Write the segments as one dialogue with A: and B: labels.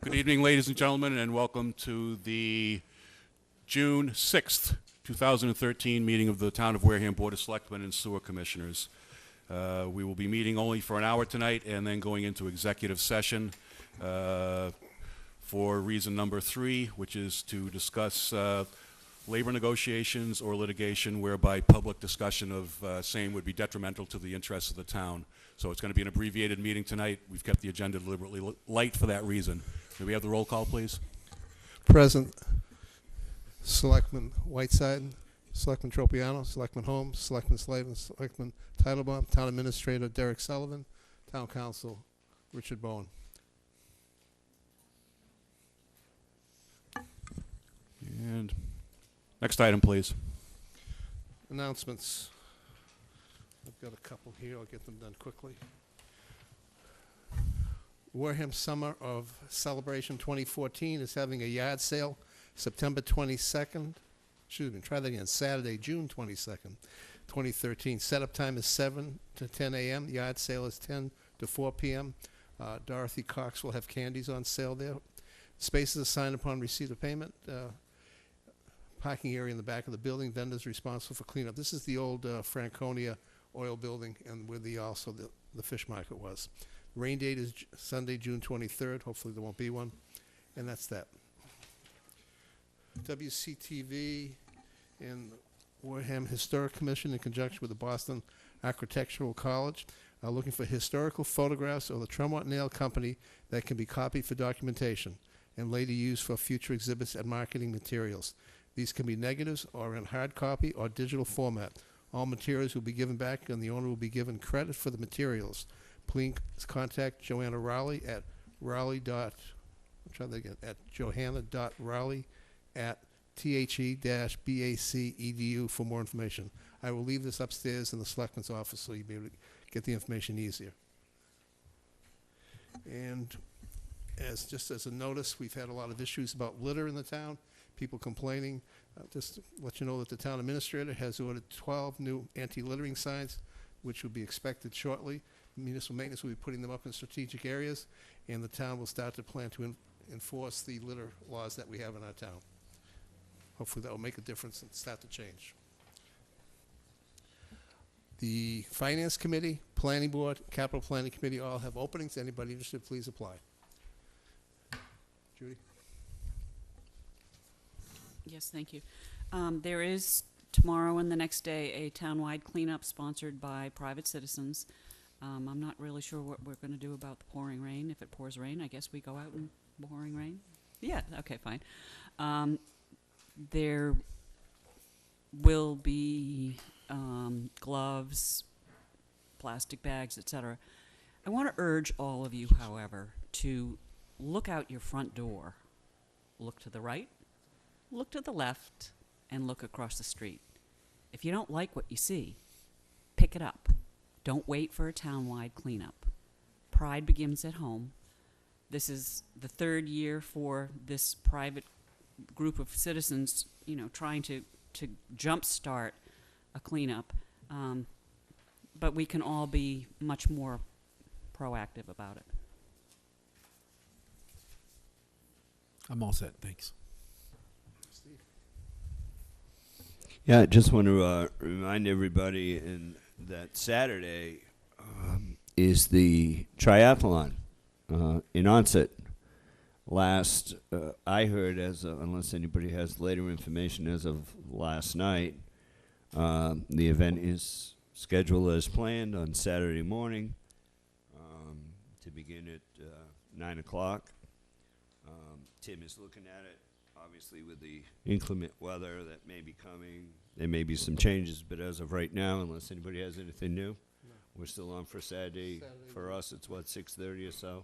A: Good evening, ladies and gentlemen, and welcome to the June 6th, 2013 meeting of the Town of Wareham Board of Selectmen and Sewer Commissioners. We will be meeting only for an hour tonight and then going into executive session for reason number 3, which is to discuss labor negotiations or litigation whereby public discussion of same would be detrimental to the interests of the town. So it's going to be an abbreviated meeting tonight. We've kept the agenda deliberately light for that reason. May we have the roll call, please?
B: Present. Selectman Whiteside, Selectman Tropiano, Selectman Holmes, Selectman Slavin, Selectman Titlebaum, Town Administrator Derek Sullivan, Town Council Richard Bowen.
A: And next item, please.
B: Announcements. I've got a couple here. I'll get them done quickly. Wareham Summer of Celebration 2014 is having a yard sale September 22nd. Excuse me, try that again. Saturday, June 22nd, 2013. Setup time is 7 to 10 a.m. Yard sale is 10 to 4 p.m. Dorothy Cox will have candies on sale there. Spaces assigned upon receipt of payment. Parking area in the back of the building. Vendors responsible for cleanup. This is the old Franconia oil building and where also the fish market was. Rain date is Sunday, June 23rd. Hopefully there won't be one. And that's that. WCTV and Wareham Historic Commission in conjunction with the Boston Architectural College are looking for historical photographs of the Tremont Nail Company that can be copied for documentation and later used for future exhibits and marketing materials. These can be negatives or in hard copy or digital format. All materials will be given back and the owner will be given credit for the materials. Please contact Joanna Rowley at johanna.rowley@the-bace.edu for more information. I will leave this upstairs in the Selectman's office so you'll be able to get the information easier. And just as a notice, we've had a lot of issues about litter in the town, people complaining. Just to let you know that the town administrator has ordered 12 new anti-littering signs, which will be expected shortly. Municipal maintenance will be putting them up in strategic areas, and the town will start to plan to enforce the litter laws that we have in our town. Hopefully that will make a difference and start to change. The Finance Committee, Planning Board, Capital Planning Committee all have openings. Anybody interested, please apply. Judy?
C: Yes, thank you. There is tomorrow and the next day a townwide cleanup sponsored by private citizens. I'm not really sure what we're going to do about the pouring rain. If it pours rain, I guess we go out in pouring rain. Yeah, okay, fine. There will be gloves, plastic bags, etc. I want to urge all of you, however, to look out your front door. Look to the right, look to the left, and look across the street. If you don't like what you see, pick it up. Don't wait for a townwide cleanup. Pride begins at home. This is the third year for this private group of citizens, trying to jumpstart a cleanup. But we can all be much more proactive about it.
D: I'm all set, thanks.
B: Steve?
E: Yeah, I just want to remind everybody that Saturday is the triathlon in Onset. Last, I heard, unless anybody has later information as of last night, the event is scheduled as planned on Saturday morning to begin at 9 o'clock. Tim is looking at it, obviously with the inclement weather that may be coming. There may be some changes, but as of right now, unless anybody has anything new, we're still on for Saturday. For us, it's 6:30 or so,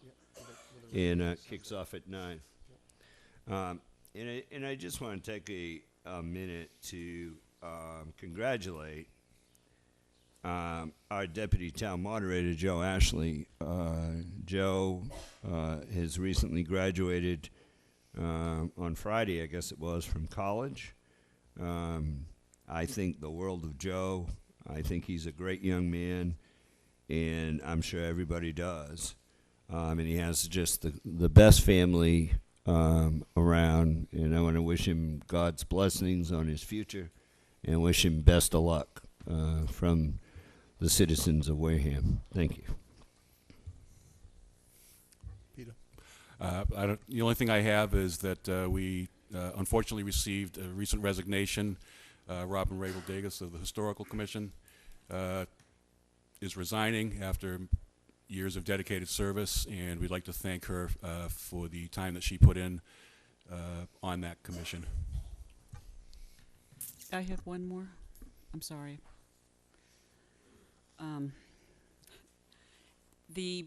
E: and kicks off at 9. And I just want to take a minute to congratulate our deputy town moderator, Joe Ashley. Joe has recently graduated on Friday, I guess it was, from college. I think the world of Joe. I think he's a great young man, and I'm sure everybody does. And he has just the best family around. And I want to wish him God's blessings on his future and wish him best of luck from the citizens of Wareham. Thank you.
B: Peter.
A: The only thing I have is that we unfortunately received a recent resignation. Robin Rabel Davis of the Historical Commission is resigning after years of dedicated service, and we'd like to thank her for the time that she put in on that commission.
C: I have one more. I'm sorry. The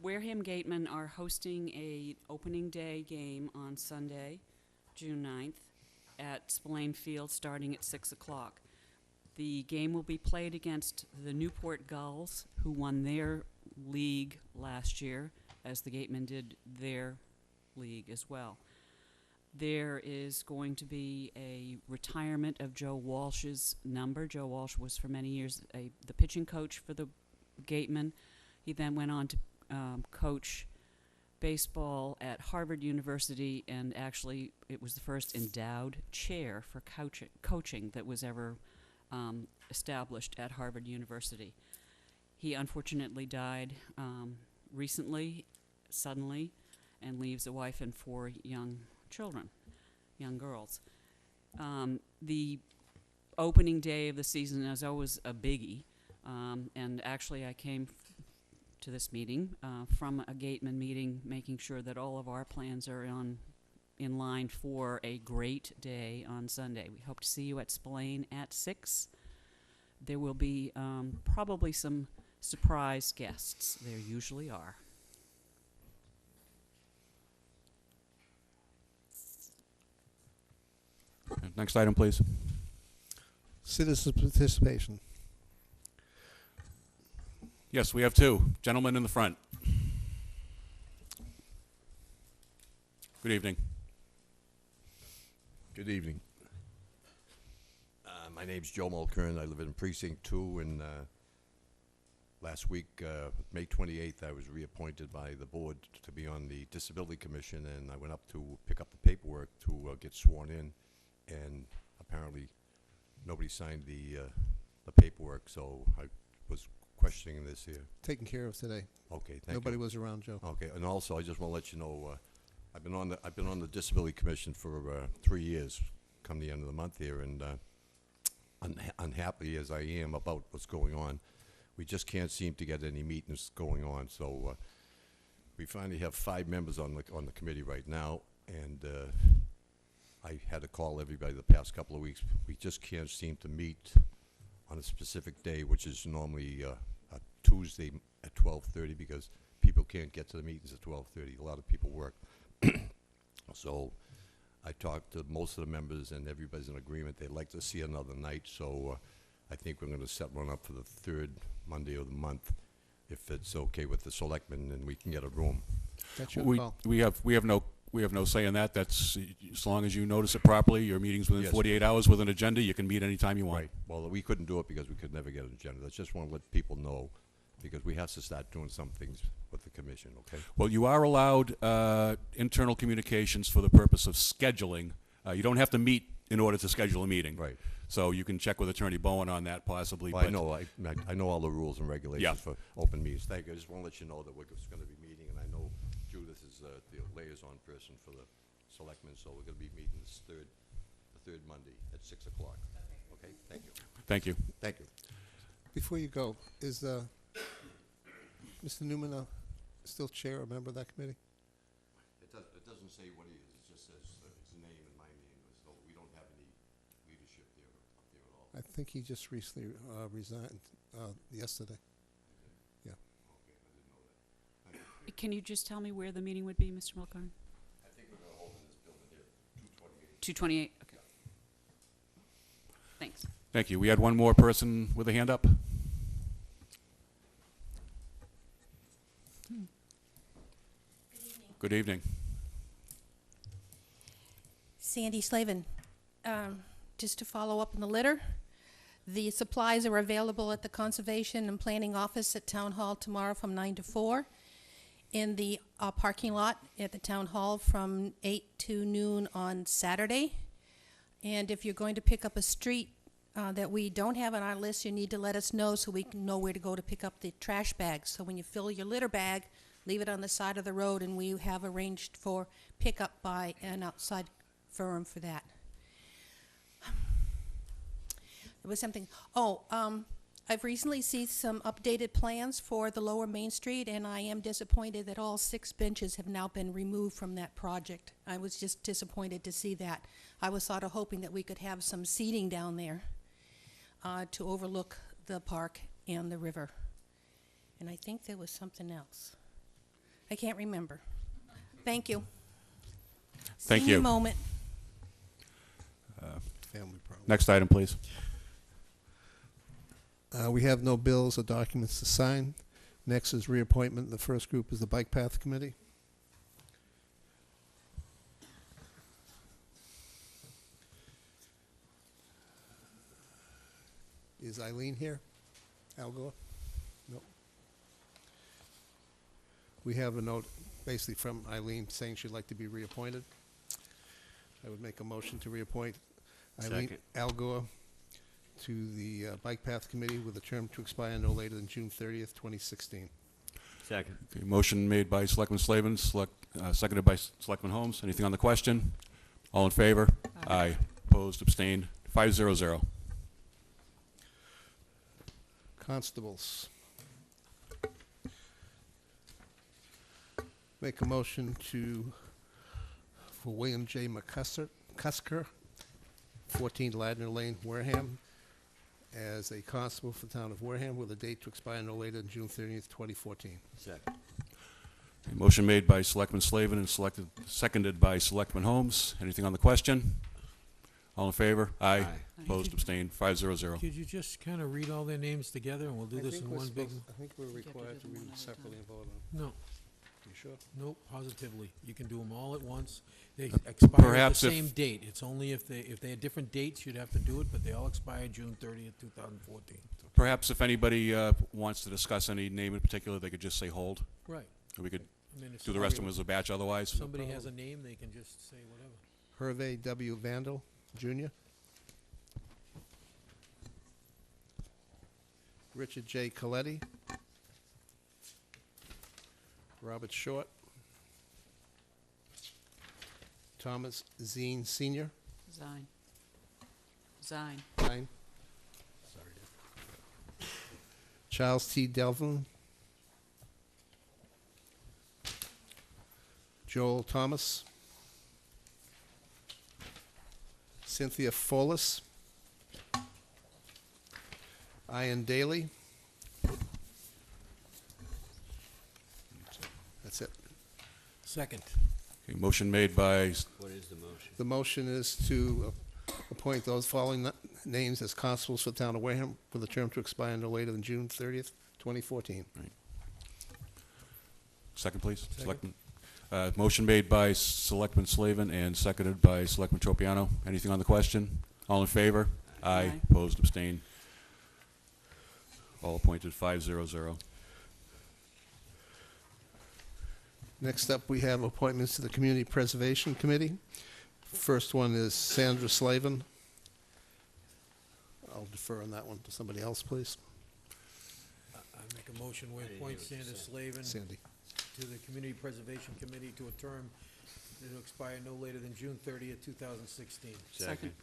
C: Wareham Gatemen are hosting a opening day game on Sunday, June 9th, at Spillane Field, starting at 6 o'clock. The game will be played against the Newport Gulls, who won their league last year, as the Gatemen did their league as well. There is going to be a retirement of Joe Walsh's number. Joe Walsh was for many years the pitching coach for the Gatemen. He then went on to coach baseball at Harvard University, and actually it was the first endowed chair for coaching that was ever established at Harvard University. He unfortunately died recently, suddenly, and leaves a wife and 4 young children, young girls. The opening day of the season is always a biggie, and actually I came to this meeting from a Gateman meeting, making sure that all of our plans are in line for a great day on Sunday. We hope to see you at Spillane at 6. There will be probably some surprise guests. There usually are.
A: Next item, please.
B: Citizen participation.
A: Yes, we have 2. Gentlemen in the front. Good evening.
F: Good evening. My name's Joe Mulkern. I live in Precinct 2, and last week, May 28th, I was reappointed by the board to be on the Disability Commission, and I went up to pick up the paperwork to get sworn in, and apparently nobody signed the paperwork, so I was questioning this here.
B: Taken care of today.
F: Okay, thank you.
B: Nobody was around, Joe.
F: Okay, and also I just want to let you know, I've been on the Disability Commission for 3 years. Come the end of the month here, and unhappy as I am about what's going on, we just can't seem to get any meetings going on. So we finally have 5 members on the committee right now, and I had to call everybody the past couple of weeks. We just can't seem to meet on a specific day, which is normally a Tuesday at 12:30, because people can't get to the meetings at 12:30. A lot of people work. So I talked to most of the members, and everybody's in agreement. They'd like to see another night, so I think we're going to set one up for the 3rd Monday of the month, if it's okay with the selectmen, and we can get a room.
B: That's your call.
A: We have no say in that. That's as long as you notice it properly. Your meeting's within
F: Yes.
A: 48 hours with an agenda. You can meet anytime you want.
F: Right. Well, we couldn't do it because we could never get an agenda. I just want to let people know, because we have to start doing some things with the commission, okay?
A: Well, you are allowed internal communications for the purpose of scheduling. You don't have to meet in order to schedule a meeting.
F: Right.
A: So you can check with Attorney Bowen on that possibly.
F: Well,
A: but
F: I know all the rules and regulations
A: Yeah.
F: for open meetings. Thank you. I just want to let you know that we're going to be meeting, and I know Judith is the liaison person for the selectmen, so we're going to be meeting the third Monday at 6 o'clock. Okay, thank you.
A: Thank you.
F: Thank you.
B: Before you go, is Mr. Newman still chair or member of that committee?
F: It doesn't say what he is. It just says his name and my name. So we don't have any leadership there up there at all.
B: I think he just recently resigned yesterday. Yeah.
F: Okay, I didn't know that. Thank you.
C: Can you just tell me where the meeting would be, Mr. Mulcairn?
F: I think we're going to hold in this building here, 228.
C: 228? Okay. Thanks.
A: Thank you. We had one more person with a hand up. Good evening.
G: Sandy Slavin. Just to follow up on the litter, the supplies are available at the Conservation and Planning Office at Town Hall tomorrow from 9 to 4. in the parking lot at the town hall from 8 to noon on Saturday. And if you're going to pick up a street that we don't have on our list, you need to let us know so we can know where to go to pick up the trash bags. So when you fill your litter bag, leave it on the side of the road, and we have arranged for pickup by an outside firm for that. There was something, I've recently seen some updated plans for the lower Main Street, and I am disappointed that all 6 benches have now been removed from that project. I was just disappointed to see that. I was sort of hoping that we could have some seating down there to overlook the park and the river. And I think there was something else. I can't remember. Thank you.
A: Thank
G: Senior
A: you.
G: moment.
B: Family problem.
A: Next item, please.
B: We have no bills or documents to sign. Next is reappointment. The first group is the Bike Path Committee. Is Eileen here? Al Gore? No. We have a note basically from Eileen saying she'd like to be reappointed. I would make a motion to reappoint Eileen
E: Second.
B: Al Gore to the Bike Path Committee with a term to expire no later than June 30th, 2016.
E: Second.
A: Okay, motion made by Selectman Slavin, seconded by Selectman Holmes. Anything on the question? All in favor? Aye. Opposed, abstained, 500.
B: Constables. Make a motion for William J. McCusker, 14 Ladner Lane, Wareham, as a constable for the town of Wareham with a date to expire no later than June 30th, 2014.
E: Second.
A: Okay, motion made by Selectman Slavin and seconded by Selectman Holmes. Anything on the question? All in favor? Aye. Opposed, abstained, 500.
D: Could you just kind of read all their names together, and we'll do this in one big...
B: I think we're required to
C: do them
B: read
C: one
B: them
C: at a
B: separately and vote on them.
D: No,
B: You sure?
D: nope, positively. You can do them all at once. They expire at
A: perhaps
D: the
A: if-
D: same date. It's only if they had different dates, you'd have to do it, but they all expire June 30th, 2014.
A: Perhaps if anybody wants to discuss any name in particular, they could just say hold.
D: Right.
A: We could
D: I mean, if
A: do the rest of them as a batch otherwise.
D: somebody has a name, they can just say whatever.
B: Hervé W. Vandal, Jr. Richard J. Coletti. Robert Short. Thomas Zine Sr.
C: Zine. Zine.
B: Fine. Charles T. Delvin. Joel Thomas. Cynthia Follis. Ian Daly. That's it.
D: Second.
A: Okay, motion made by,
E: What is the motion?
B: The motion is to appoint those following names as constables for the town of Wareham with a term to expire no later than June 30th, 2014.
A: second please.
D: Second.
A: Selectman, motion made by Selectman Slavin and seconded by Selectman Tropiano. Anything on the question? All in favor? Aye.
C: Aye.
A: Opposed, abstained. All appointed, 500.
B: Next up, we have appointments to the Community Preservation Committee. First one is Sandra Slavin. I'll defer on that one to somebody else, please.
D: I make a motion, we appoint Sandra Slavin
B: Sandy.
D: to the Community Preservation Committee to a term that will expire no later than June 30th, 2016.
C: Second.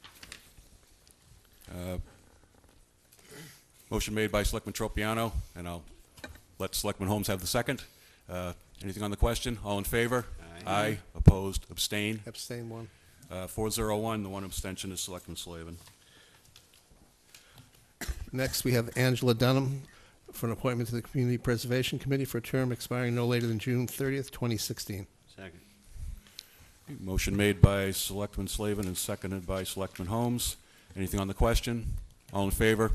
A: Motion made by Selectman Tropiano, and I'll let Selectman Holmes have the second. Anything on the question? All in favor?
E: Aye.
A: Opposed, abstained.
B: Abstain one.
A: 401, the one abstention is Selectman Slavin.
B: Next, we have Angela Dunham for an appointment to the Community Preservation Committee for a term expiring no later than June 30th, 2016.
E: Second.
A: Motion made by Selectman Slavin and seconded by Selectman Holmes. Anything on the question? All in favor?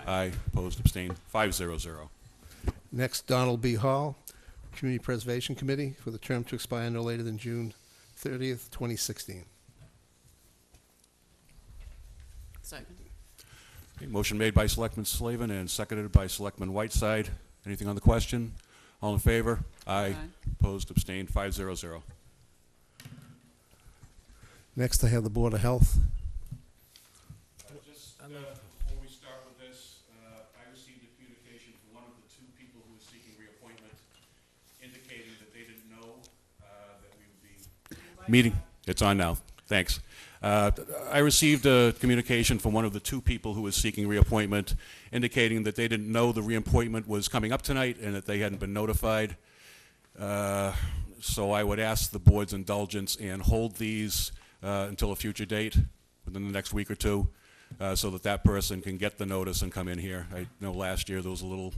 A: Aye. Opposed, abstained, 500.
B: Next, Donald B. Hall, Community Preservation Committee, for the term to expire no later than June 30th, 2016.
C: Second.
A: Okay, motion made by Selectman Slavin and seconded by Selectman Whiteside. Anything on the question? All in favor? Aye.
C: Aye.
A: Opposed, abstained, 500.
B: Next, I have the Board of Health.
A: Just before we start with this, I received a communication from one of the two people who is seeking reappointment indicating that they didn't know that we would be meeting. It's on now. Thanks. I received a communication from one of the two people who was seeking reappointment indicating that they didn't know the reappointment was coming up tonight and that they hadn't been notified. So I would ask the board's indulgence and hold these until a future date, within the next week or two, so that that person can get the notice and come in here. I know last year there was a little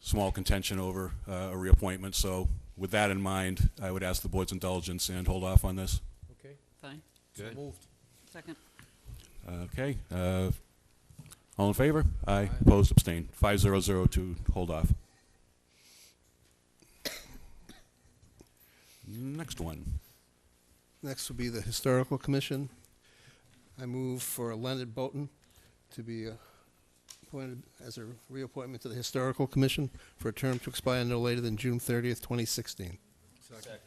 A: small contention over a reappointment, so with that in mind, I would ask the board's indulgence and hold off on this.
D: Okay,
C: Fine.
D: so moved.
C: Second.
A: Okay. All in favor? Aye. Opposed, abstained. 500 to hold off. Next one.
B: Next will be the Historical Commission. I move for Leonard Boughton to be appointed as a reappointment to the Historical Commission for a term to expire no later than June 30th, 2016.
D: Second.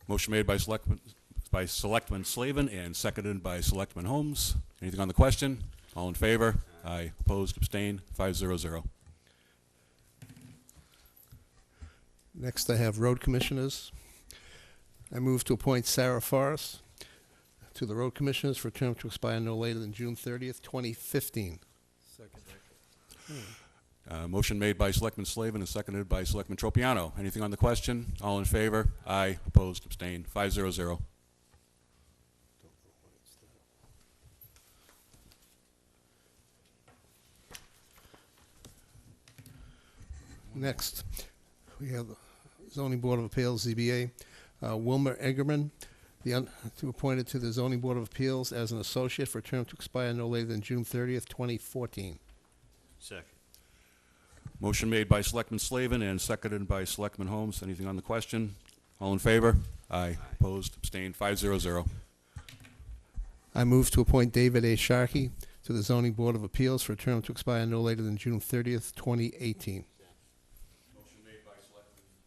A: Motion made by Selectman Slavin and seconded by Selectman Holmes. Anything on the question? All in favor? Aye. Opposed, abstained, 500.
B: Next, I have Road Commissioners. I move to appoint Sarah Forrest to the Road Commissioners for a term to expire no later than June 30th, 2015.
D: Second.
A: Motion made by Selectman Slavin and seconded by Selectman Tropiano. Anything on the question? All in favor? Aye. Opposed, abstained, 500.
B: Next, we have the Zoning Board of Appeals, ZBA. Wilmer Eggerman, to appointed to the Zoning Board of Appeals as an associate for a term to expire no later than June 30th, 2014.
E: Second.
A: Motion made by Selectman Slavin and seconded by Selectman Holmes. Anything on the question? All in favor? Aye. Opposed, abstained, 500.
B: I move to appoint David A. Sharkey to the Zoning Board of Appeals for a term to expire no later than June 30th, 2018.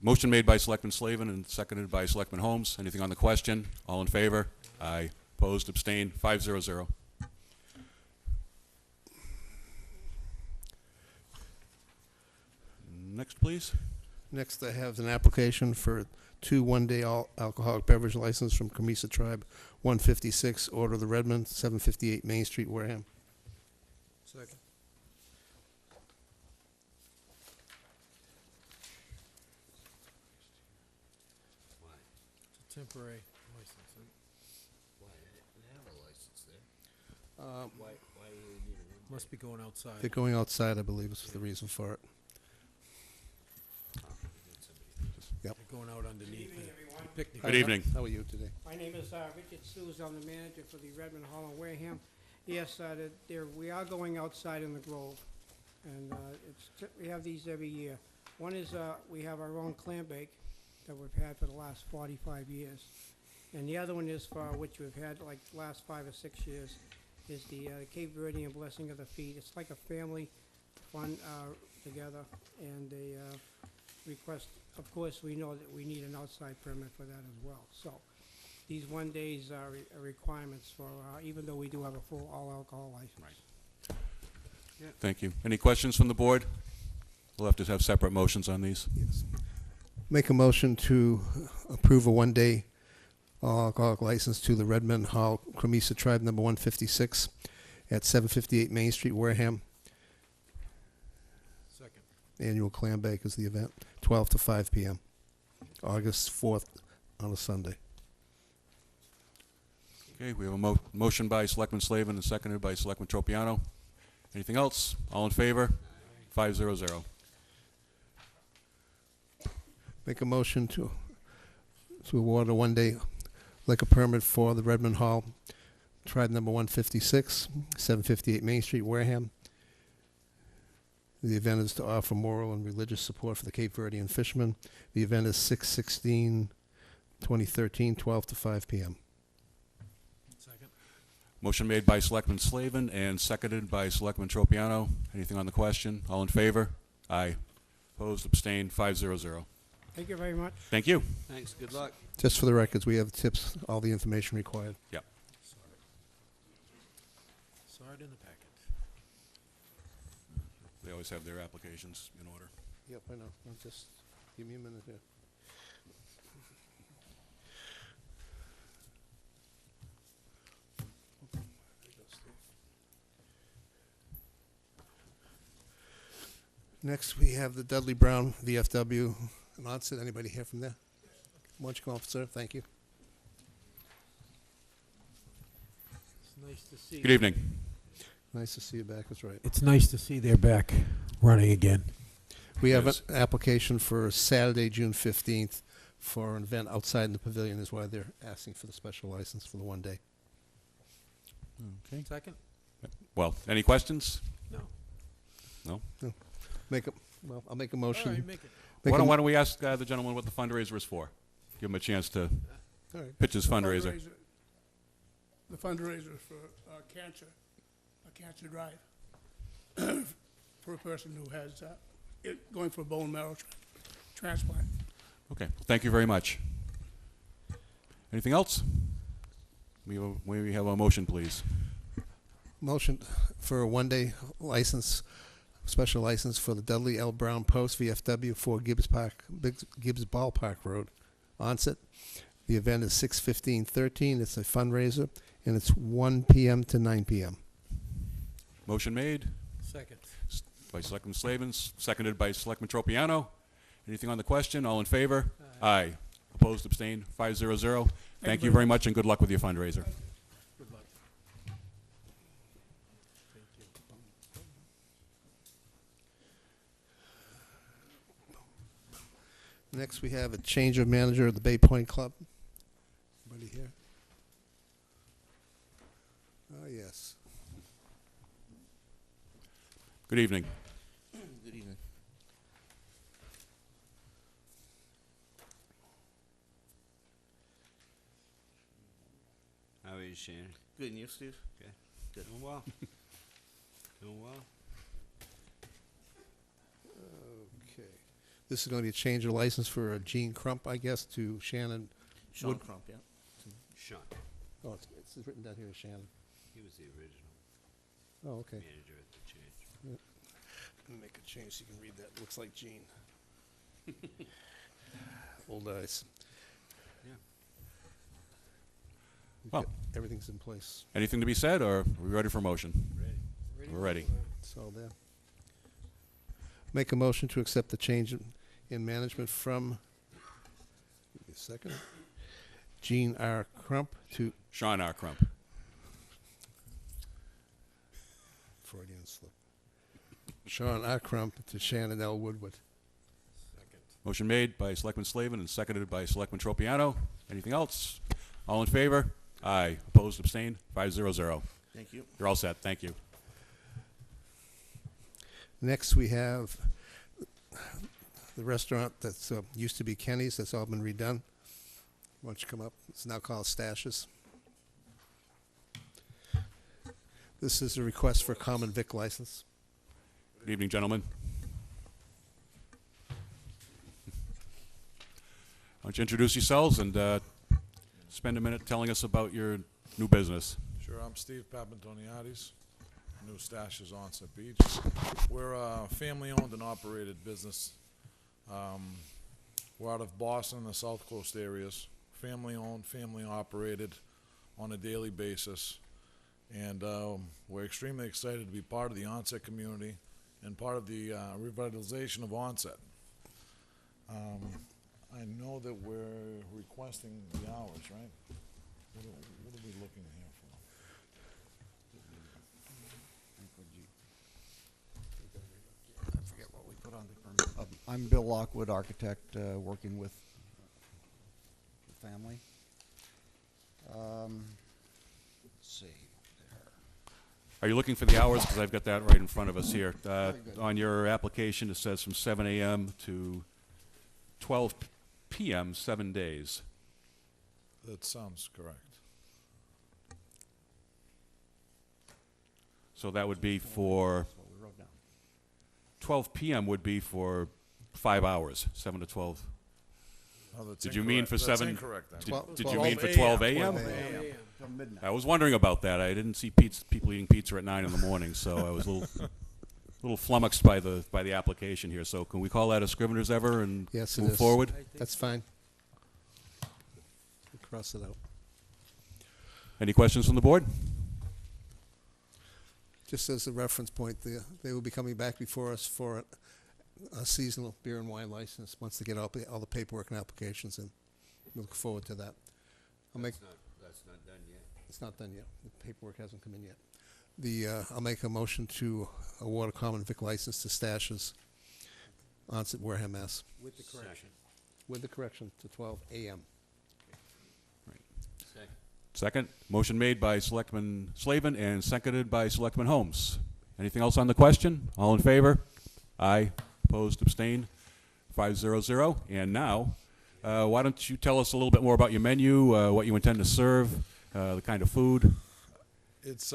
A: Motion made by Selectman Slavin and seconded by Selectman Holmes. Anything on the question? All in favor? Aye. Opposed, abstained, 500. Next, please.
B: Next, I have an application for 2 one-day alcoholic beverage license from Camisa Tribe, 156, Order of the Redmond, 758 Main Street, Wareham.
D: Second. It's a temporary license, right? Must be going outside.
B: They're going outside, I believe, is the reason for it.
D: They're going out underneath the picnic.
A: Good evening.
B: How are you today?
H: My name is Richard Sues. I'm the manager for the Redmond Hall in Wareham. Yes, we are going outside in the Grove, and we have these every year. One is we have our own clam bake that we've had for the last 45 years, and the other one is for which we've had like the last 5 or 6 years is the Cape Verdean Blessing of the Feet. It's like a family fun together, and they request. Of course, we know that we need an outside permit for that as well. So these 1 days are requirements for, even though we do have a full all-alcohol license.
A: Thank you. Any questions from the board? We'll have to have separate motions on these.
B: Yes. Make a motion to approve a 1-day alcoholic license to the Redmond Hall Camisa Tribe number 156 at 758 Main Street, Wareham.
D: Second.
B: Annual clam bake is the event, 12 to 5 p.m., August 4th on a Sunday.
A: Okay, we have a motion by Selectman Slavin and seconded by Selectman Tropiano. Anything else? All in favor? 500.
B: Make a motion to award a 1-day liquor permit for the Redmond Hall Tribe number 156, 758 Main Street, Wareham. The event is to offer moral and religious support for the Cape Verdean fishermen. The event is 6/16/2013, 12 to 5 p.m.
D: Second.
A: Motion made by Selectman Slavin and seconded by Selectman Tropiano. Anything on the question? All in favor? Aye. Opposed, abstained, 500.
H: Thank you very much.
A: Thank you.
E: Thanks, good luck.
B: Just for the records, we have tips, all the information required.
A: Yep.
D: Saw it in the packet.
A: They always have their applications in order.
B: Yep, I know. Just give me a minute here. Next, we have the Dudley Brown VFW and onset. Anybody here from there? Why don't you come up, sir? Thank you.
D: It's nice to see.
A: Good evening.
B: Nice to see you back. That's right.
D: It's nice to see they're back running again.
B: We have an
A: Yes.
B: application for Saturday, June 15th for an event outside in the pavilion is why they're asking for the special license for the one day.
A: Okay.
D: Second?
A: Well, any questions?
D: No.
A: No?
B: Well, I'll make a motion.
D: All right, make it.
B: Make a
A: Why don't we ask the gentleman what the fundraiser is for? Give him a chance to
B: All right.
A: pitch his fundraiser.
I: The fundraiser for cancer, a cancer drive, for a person who has, going for a bone marrow transplant.
A: Okay, thank you very much. Anything else? We have a motion, please.
B: Motion for a one-day license, special license for the Dudley L. Brown Post VFW for Gibbs Ballpark Road, onset. The event is 6/15/13. It's a fundraiser, and it's 1 p.m. to 9 p.m.
A: Motion made
D: Second.
A: by Selectman Slavin, seconded by Selectman Tropiano. Anything on the question? All in favor? Aye. Opposed, abstained, 500. Thank you very much, and good luck with your fundraiser.
D: Good luck. Thank you.
B: Next, we have a change of manager of the Bay Point Club. Anybody here? Oh, yes.
A: Good evening.
J: Good evening.
E: How are you, Shannon?
J: Good, and you, Steve?
E: Okay. Doing well. Doing well.
B: Okay. This is going to be a change of license for Gene Crump, I guess, to Shannon.
J: Sean
B: Wood-
J: Crump, yeah.
E: Sean,
B: Oh, it's written down here as Shannon.
E: he was the original
B: Oh, okay.
E: manager at the change.
B: Let me make a change so you can read that. Looks like Gene. Old eyes.
E: Yeah.
A: Well.
B: Everything's in place.
A: Anything to be said, or are we ready for motion?
D: Ready?
A: We're ready.
B: It's all there. Make a motion to accept the change in management from, give me a second, Gene R. Crump to,
A: Sean R. Crump.
B: Freudian slip, Sean R. Crump to Shannon L. Woodward.
D: Second.
A: Motion made by Selectman Slavin and seconded by Selectman Tropiano. Anything else? All in favor? Aye. Opposed, abstained, 500.
J: Thank you.
A: You're all set. Thank you.
B: Next, we have the restaurant that's used to be Kenny's. That's all been redone. Why don't you come up? It's now called Stashes. This is a request for a common vic license.
A: Good evening, gentlemen. Why don't you introduce yourselves and spend a minute telling us about your new business.
K: Sure, I'm Steve Papantoniadis, New Stashes Onset Beach. We're a family-owned and operated business. We're out of Boston and the South Coast areas. Family-owned, family-operated on a daily basis. And we're extremely excited to be part of the Onset community and part of the revitalization of Onset. I know that we're requesting the hours, right? What are we looking here for?
L: I forget what we put on the permit. I'm Bill Lockwood, architect, working with the family. Let's see there.
A: Are you looking for the hours? Because I've got that right in front of us here.
L: Very good.
A: On your application, it says from 7 a.m. to 12 p.m., 7 days.
K: That sounds correct.
A: So that would be for
L: That's what we wrote down.
A: 12 p.m. would be for 5 hours, 7 to 12.
K: Oh, that's
A: Did you mean
K: incorrect.
A: for
K: That's
A: 7?
K: incorrect then.
A: Did
B: 12
A: you mean for
K: 12
A: 12 a.m.?
B: 12 a.m.
L: Till midnight.
A: I was wondering about that. I didn't see people eating pizza at 9 in the morning, so I was a little flummoxed by the application here. So can we call that a Scrivener's error and
B: Yes, it
A: move
B: is.
A: forward?
B: That's fine. Cross it out.
A: Any questions from the board?
B: Just as a reference point, they will be coming back before us for a seasonal beer and wine license once they get all the paperwork and applications in. We look forward to that.
E: That's not done yet.
B: It's not done yet. The paperwork hasn't come in yet. I'll make a motion to award a common vic license to Stashes, Onset, Wareham, Mass.
D: With the correction.
B: With the correction to 12 a.m.
E: Second.
A: Second. Motion made by Selectman Slavin and seconded by Selectman Holmes. Anything else on the question? All in favor? Aye. Opposed? Abstained? 5-0-0. And now, why don't you tell us a little bit more about your menu, what you intend to serve, the kind of food?
K: It's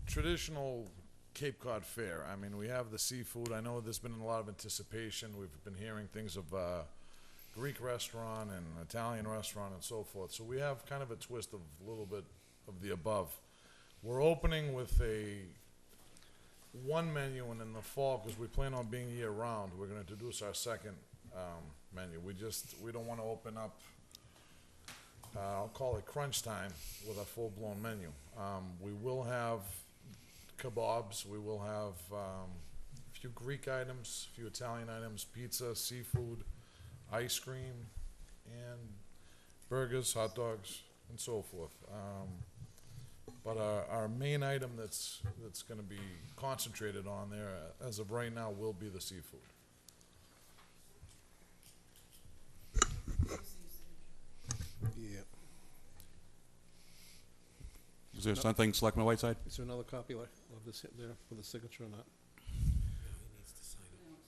K: traditional Cape Cod fare. I mean, we have the seafood. I know there's been a lot of anticipation. We've been hearing things of Greek restaurant and Italian restaurant and so forth. So we have kind of a twist of a little bit of the above. We're opening with one menu, and in the fall, because we plan on being year round, we're going to introduce our second menu. We don't want to open up, I'll call it crunch time, with a full-blown menu. We will have kebabs, we will have a few Greek items, a few Italian items, pizza, seafood, ice cream, and burgers, hot dogs, and so forth. But our main item that's going to be concentrated on there, as of right now, will be the seafood.
B: Yeah.
A: Is there something, Selectman Whiteside?
B: Is there another copy of this there for the signature or not?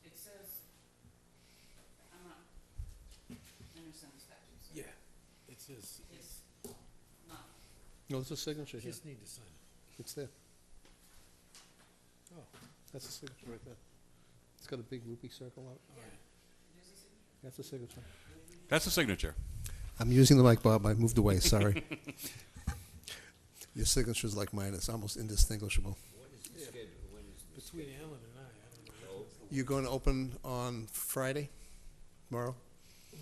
C: It says, I'm not,
D: Yeah, it says,
C: it's not.
B: No, there's a signature here.
D: just need to sign it.
B: It's there.
D: Oh.
B: That's the signature right there. It's got a big loopy circle on it. That's the signature.
A: That's the signature.
B: I'm using the mic, Bob. I moved away. Sorry. Your signature's like mine. It's almost indistinguishable.
E: What is the schedule? When is the
D: Between Alan and I don't know.
B: You're going to open on Friday, tomorrow?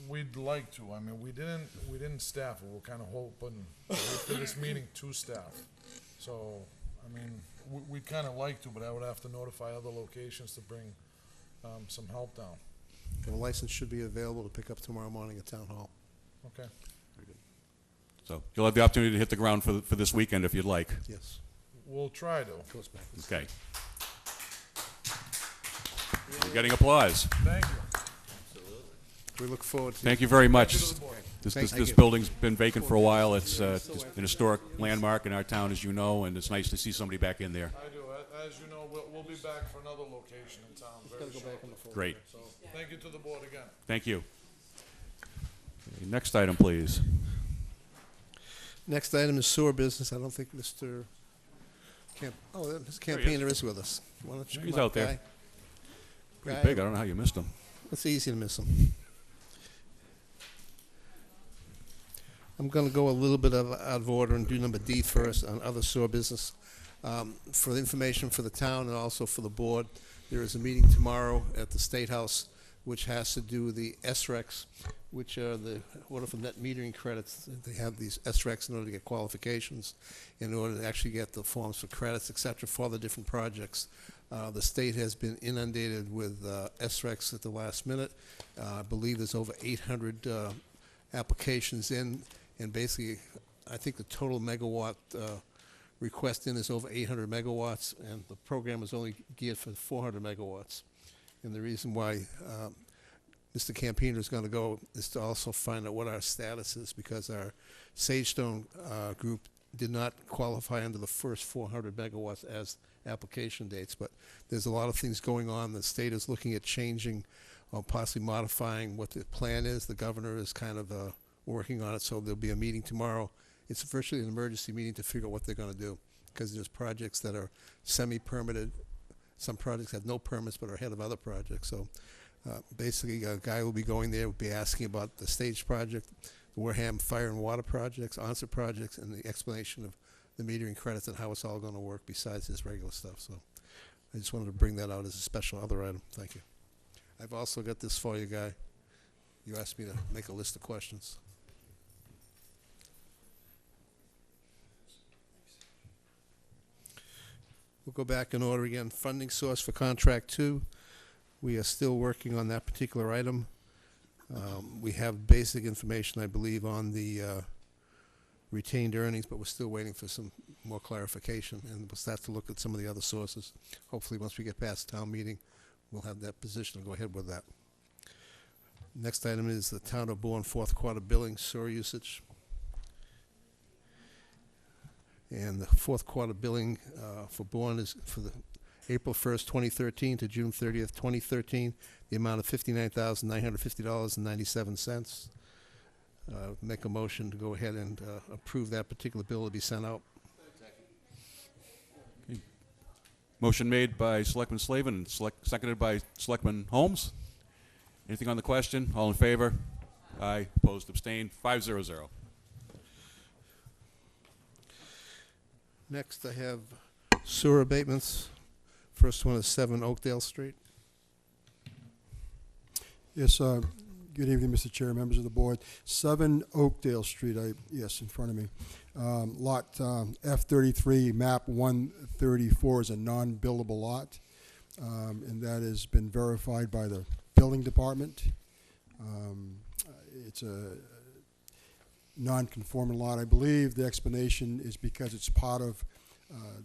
K: We'd like to. I mean, we didn't staff it. We're kind of hoping for this meeting to staff. So, I mean, we'd kind of like to, but I would have to notify other locations to bring some help down.
B: The license should be available to pick up tomorrow morning at Town Hall.
K: Okay.
A: So you'll have the opportunity to hit the ground for this weekend if you'd like.
B: Yes.
K: We'll try to.
B: Goes back.
A: Okay. You're getting applause.
K: Thank you.
B: We look forward to
A: Thank you very much.
K: Thank you to the board.
A: This
B: Thank you.
A: building's been vacant for a while. It's just an historic landmark in our town, as you know, and it's nice to see somebody back in there.
K: I do. As you know, we'll be back for another location in town very shortly.
A: Great.
K: So, thank you to the board again.
A: Thank you. Okay, next item, please.
B: Next item is sewer business. I don't think Mr. Mr. Campaigner is with us. Why don't you
A: He's
B: come up,
A: out there.
B: Guy?
A: Pretty
B: Guy,
A: big. I don't know how you missed him.
B: It's easy to miss him. I'm going to go a little bit out of order and do number D first on other sewer business. For the information for the town and also for the board, there is a meeting tomorrow at the State House which has to do with the SRECs, which are the order for net metering credits. They have these SRECs in order to get qualifications, in order to actually get the forms for credits, et cetera, for the different projects. The state has been inundated with SRECs at the last minute. I believe there's over 800 applications in, and basically, I think the total megawatt request in is over 800 megawatts, and the program is only geared for 400 megawatts. And the reason why Mr. Campino is going to go is to also find out what our status is, because our Sagestone group did not qualify under the first 400 megawatts as application dates. But there's a lot of things going on. The state is looking at changing or possibly modifying what the plan is. The governor is kind of working on it, so there'll be a meeting tomorrow. It's virtually an emergency meeting to figure out what they're going to do, because there's projects that are semi-permitted. Some projects have no permits but are ahead of other projects. So Basically, a guy will be going there, will be asking about the stage project, the Wareham fire and water projects, onset projects, and the explanation of the metering credits and how it's all going to work besides his regular stuff. So I just wanted to bring that out as a special other item. Thank you. I've also got this for you, Guy. You asked me to make a list of questions. We'll go back in order again. Funding source for contract 2. We are still working on that particular item. We have basic information, I believe, on the retained earnings, but we're still waiting for some more clarification, and we'll start to look at some of the other sources. Hopefully, once we get past town meeting, we'll have that position to go ahead with that. Next item is the Town of Bourne fourth quarter billing sewer usage. And the fourth quarter billing for Bourne is for the April 1st, 2013 to June 30th, 2013, the amount of $59,950.97. Make a motion to go ahead and approve that particular bill to be sent out.
A: Motion made by Selectman Slavin and seconded by Selectman Holmes. Anything on the question? All in favor? Aye. Opposed? Abstained? 500.
B: Next, I have sewer abatements. First one is 7 Oakdale Street.
M: Yes, good evening, Mr. Chair, members of the board. 7 Oakdale Street, yes, in front of me. Lot F33, map 134 is a non-buildable lot, and that has been verified by the building department. It's a non-conforming lot. I believe the explanation is because it's part of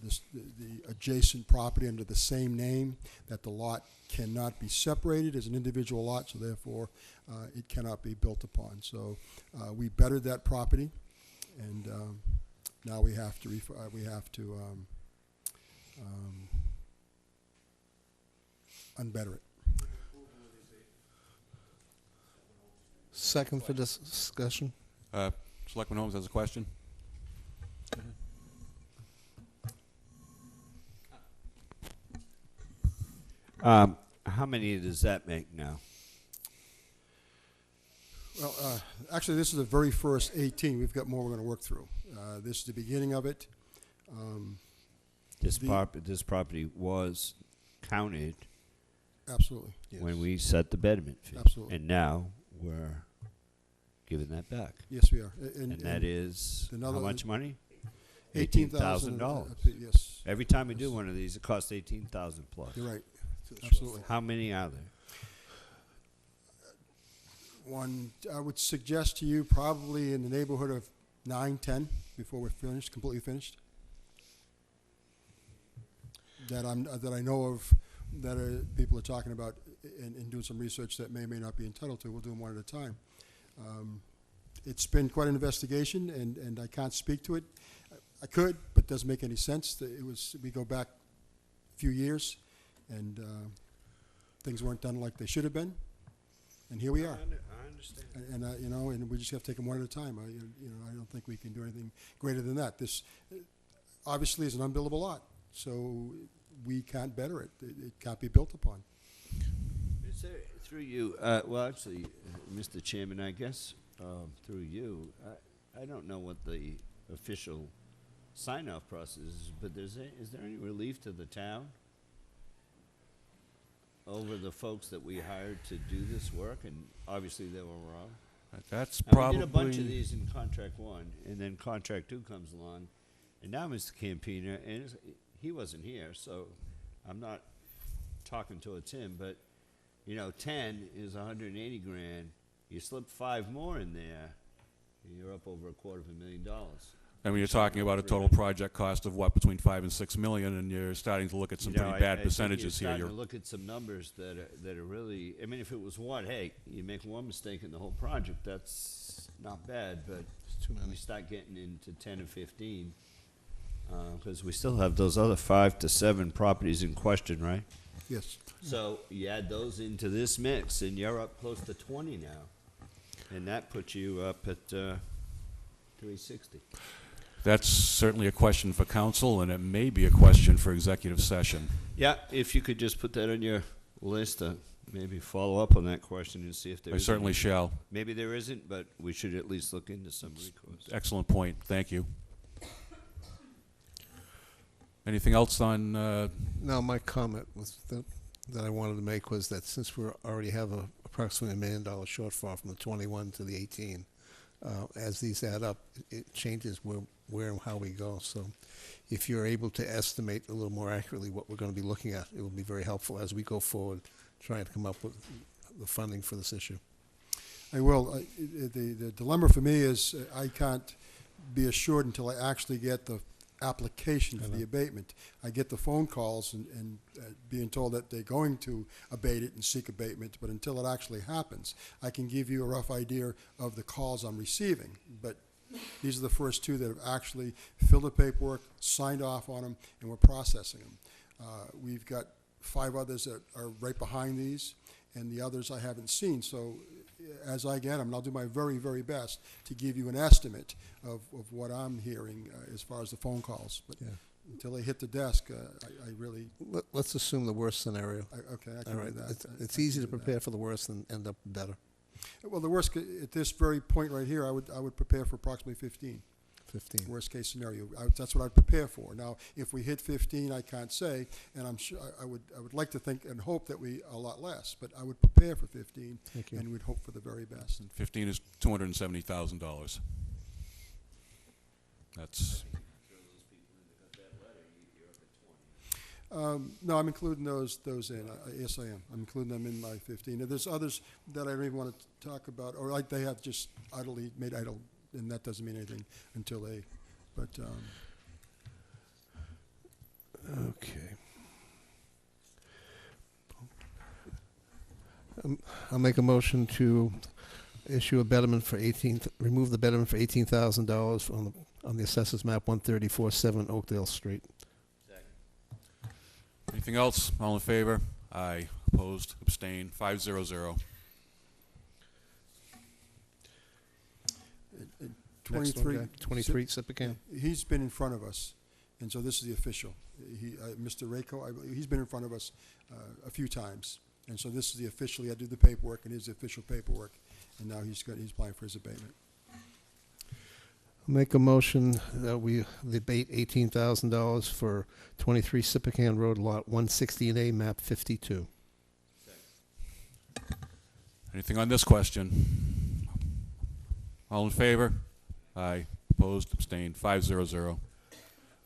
M: the adjacent property under the same name, that the lot cannot be separated as an individual lot, so therefore it cannot be built upon. So we bettered that property, and now we have to unbetter it.
B: Second for this discussion.
A: Selectman Holmes has a question.
E: How many does that make now?
M: Well, actually, this is the very first 18. We've got more we're going to work through. This is the beginning of it.
E: This property was counted
M: Absolutely.
E: when we set the betterment fee.
M: Absolutely.
E: And now we're giving that back.
M: Yes, we are.
E: And that is how much money?
M: $18,000.
E: $18,000.
M: Yes.
E: Every time we do one of these, it costs $18,000 plus.
M: You're right. Absolutely.
E: How many are there?
M: One, I would suggest to you probably in the neighborhood of 9, 10 before we're finished, completely finished. That I know of, that people are talking about and doing some research that may or may not be entitled to. We'll do them one at a time. It's been quite an investigation, and I can't speak to it. I could, but it doesn't make any sense. We go back a few years, and things weren't done like they should have been, and here we are.
E: I understand.
M: And we just have to take them one at a time. I don't think we can do anything greater than that. This obviously is an unbuildable lot, so we can't better it. It can't be built upon.
E: Is there, through you, well, actually, Mr. Chairman, I guess through you, I don't know what the official sign-off process is, but is there any relief to the town over the folks that we hired to do this work, and obviously they were wrong?
A: That's
E: And
A: probably...
E: we did a bunch of these in contract 1, and then contract 2 comes along, and now Mr. Campina, and he wasn't here, so I'm not talking towards him, but 10 is 180 grand. You slip 5 more in there, you're up over $250,000.
A: And when you're talking about a total project cost of what, between $5 and $6 million, and you're starting to look at some pretty bad percentages here.
E: You're starting to look at some numbers that are really. I mean, if it was one, hey, you make one mistake in the whole project, that's not bad. But we start getting into 10 and 15, because we still have those other 5 to 7 properties in question, right?
M: Yes.
E: So you add those into this mix, and you're up close to 20 now, and that puts you up at 360.
A: That's certainly a question for council, and it may be a question for executive session.
E: Yeah, if you could just put that on your list, maybe follow up on that question and see if there
A: I
E: is
A: certainly
E: any.
A: shall.
E: Maybe there isn't, but we should at least look into some recourse.
A: Excellent point. Thank you. Anything else on,
B: No, my comment was that I wanted to make was that since we already have approximately $1 million shortfall from the 21 to the 18, as these add up, it changes where and how we go. So if you're able to estimate a little more accurately what we're going to be looking at, it will be very helpful as we go forward trying to come up with the funding for this issue.
M: I will. The dilemma for me is I can't be assured until I actually get the application for the abatement. I get the phone calls and being told that they're going to abate it and seek abatement, but until it actually happens, I can give you a rough idea of the calls I'm receiving. But these are the first two that have actually filled the paperwork, signed off on them, and we're processing them. We've got 5 others that are right behind these, and the others I haven't seen. So as I get them, I'll do my very, very best to give you an estimate of what I'm hearing as far as the phone calls. But until they hit the desk, I really...
B: Let's assume the worst scenario.
M: Okay, I can
B: All
M: do
B: right.
M: that.
B: It's
M: I
B: easy
M: can
B: to
M: do that.
B: prepare for the worst and end up better.
M: Well, the worst, at this very point right here, I would prepare for approximately 15.
B: 15.
M: Worst case scenario. That's what I'd prepare for. Now, if we hit 15, I can't say, and I'm sure I would like to think and hope that we a lot less, but I would prepare for 15,
B: Thank you.
M: and we'd hope for the very best.
A: 15 is $270,000. That's,
M: No, I'm including those in. Yes, I am. I'm including them in my 15. And there's others that I don't even want to talk about, or like they have just made idle, and that doesn't mean anything until they. But
B: Okay. I'll make a motion to issue a betterment for remove the betterment for $18,000 on the assessors map 134-7 Oakdale Street.
A: anything else? All in favor? Aye. Opposed? Abstained? 500.
B: Next one, guy. 23 Sippican.
M: he's been in front of us, and so this is the official. Mr. Rako, he's been in front of us a few times, and so this is the official. He had to do the paperwork, and his official paperwork, and now he's applying for his abatement.
B: I'll make a motion that we abate $18,000 for 23 Sippican Road, lot 160A, map 52.
A: Anything on this question? All in favor? Aye. Opposed? Abstained? 500. It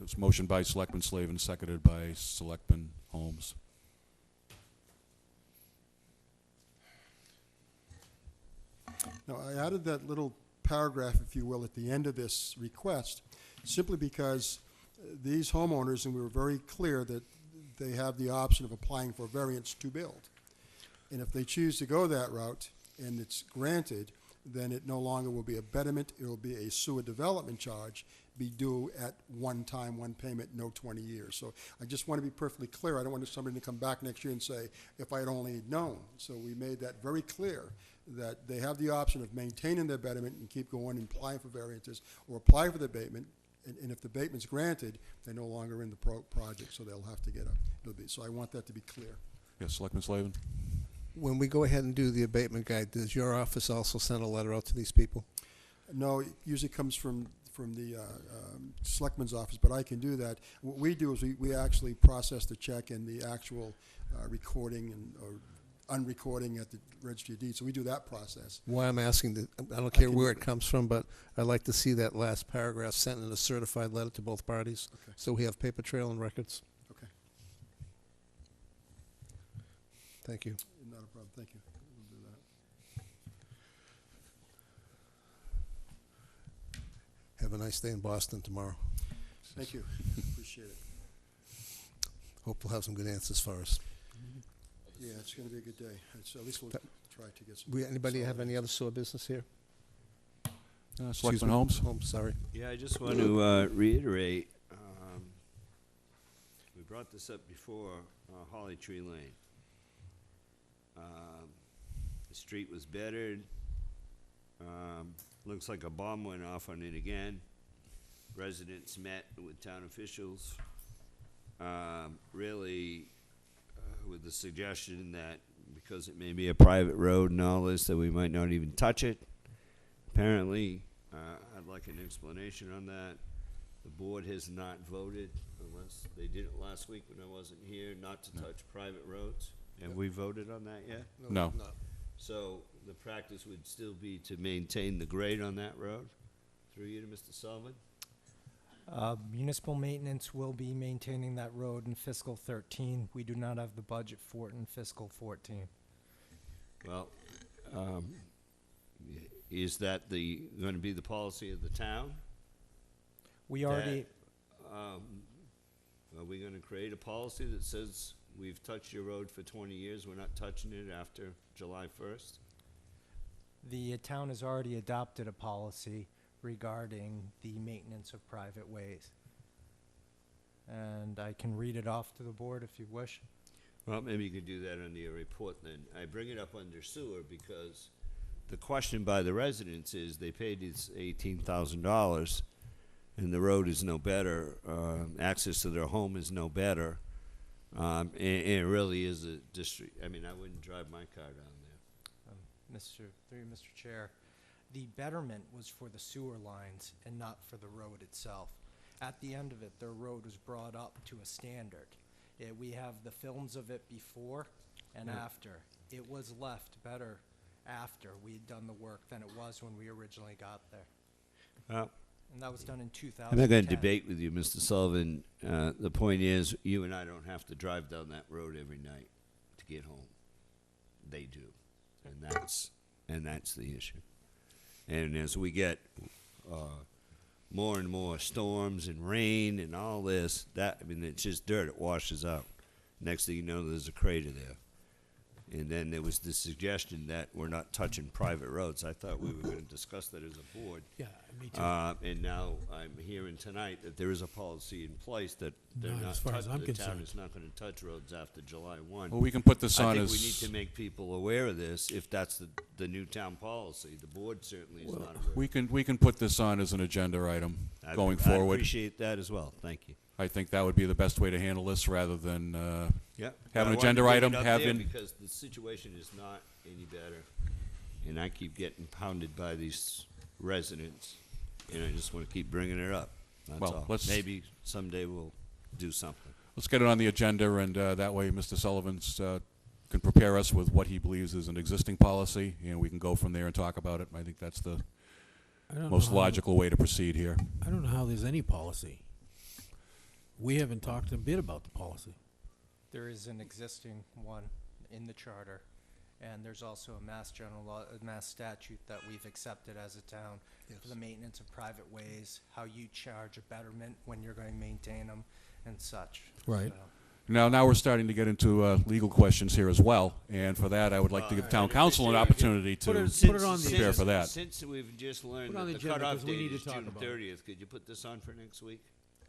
A: was motioned by Selectman Slavin, seconded by Selectman Holmes.
M: Now, I added that little paragraph, if you will, at the end of this request, simply because these homeowners, and we were very clear that they have the option of applying for a variance to build. And if they choose to go that route and it's granted, then it no longer will be a betterment, it will be a sewer development charge, be due at one time, one payment, no 20 years. So I just want to be perfectly clear. I don't want somebody to come back next year and say, if I had only known. So we made that very clear, that they have the option of maintaining their betterment and keep going and applying for variances, or apply for the abatement, and if the abatement's granted, they're no longer in the project, so they'll have to get so I want that to be clear.
A: Yes, Selectman Slavin?
B: When we go ahead and do the abatement guide, does your office also send a letter out to these people?
M: No, it usually comes from the selectman's office, but I can do that. What we do is we actually process the check and the actual recording or unrecording at the registry of deeds. So we do that process.
B: Why I'm asking, I don't care where it comes from, but I'd like to see that last paragraph sent in a certified letter to both parties,
M: Okay.
B: so we have paper trail and records.
M: Okay,
B: Thank you.
M: not a problem. Thank you. We'll do that.
B: Have a nice day in Boston tomorrow.
M: Thank you. Appreciate it.
B: Hope we'll have some good answers for us.
M: Yeah, it's going to be a good day. At least we'll try to get some.
B: Anybody have any other sewer business here? Excuse
A: Selectman
B: me.
A: Holmes?
B: Holmes, sorry.
E: Yeah, I just want to reiterate, we brought this up before, Holly Tree Lane. The street was bettered. Looks like a bomb went off on it again. Residents met with town officials, really with the suggestion that because it may be a private road and all this, that we might not even touch it. Apparently, I'd like an explanation on that. The board has not voted, unless they did it last week when I wasn't here, not to touch private roads. Have we voted on that yet?
A: No.
E: So the practice would still be to maintain the grade on that road? Through you to Mr. Sullivan?
N: Municipal maintenance will be maintaining that road in fiscal 13. We do not have the budget for it in fiscal 14.
E: Well, is that going to be the policy of the town?
N: We already,
E: Are we going to create a policy that says we've touched your road for 20 years, we're not touching it after July 1st?
N: the town has already adopted a policy regarding the maintenance of private ways. And I can read it off to the board if you wish.
E: Well, maybe you could do that under your report then. I bring it up under sewer because the question by the residents is they paid this $18,000 and the road is no better, access to their home is no better. And it really is a district. I mean, I wouldn't drive my car down there.
N: Through you, Mr. Chair, the betterment was for the sewer lines and not for the road itself. At the end of it, their road was brought up to a standard. We have the films of it before and after. It was left better after we had done the work than it was when we originally got there.
E: Well,
N: And that was done in 2010.
E: I'm not going to debate with you, Mr. Sullivan. The point is, you and I don't have to drive down that road every night to get home. They do, and that's the issue. And as we get more and more storms and rain and all this, it's just dirt. It washes out. Next thing you know, there's a crater there. And then there was the suggestion that we're not touching private roads. I thought we were going to discuss that as a board.
D: Yeah, me too.
E: And now I'm hearing tonight that there is a policy in place that they're
D: Not
E: not
D: as far as I'm
E: the town
D: concerned.
E: is not going to touch roads after July 1.
A: Well, we can put this
E: I
A: on
E: think
A: as...
E: we need to make people aware of this if that's the new town policy. The board certainly is not aware.
A: We can put this on as an agenda item going
E: I
A: forward.
E: appreciate that as well. Thank you.
A: I think that would be the best way to handle this rather than
E: Yeah.
A: have
E: I
A: an
E: wanted
A: agenda
E: to bring
A: item,
E: it up
A: have
E: there
A: in...
E: because the situation is not any better. And I keep getting pounded by these residents, and I just want to keep bringing it up. That's
A: Well,
E: all.
A: let's-
E: Maybe someday we'll do something.
A: Let's get it on the agenda, and that way Mr. Sullivan's can prepare us with what he believes is an existing policy, and we can go from there and talk about it. I think that's the
D: I don't
A: most
D: know how-
A: logical way to proceed here.
D: I don't know how there's any policy. We haven't talked a bit about the policy.
N: There is an existing one in the charter, and there's also a mass general law, a mass statute that we've accepted as a town for the maintenance of private ways, how you charge a betterment when you're going to maintain them and such.
D: Right.
N: So,
A: Now we're starting to get into legal questions here as well, and for that, I would like to give town council an opportunity to
D: Put it on the
A: prepare for that.
E: Since we've just learned
D: Put it on
E: that
D: the
E: the
D: agenda,
E: cutoff
D: 'cause we
E: date
D: need to
E: is
D: talk
E: June
D: about it.
E: 30th, could you put this on for next week,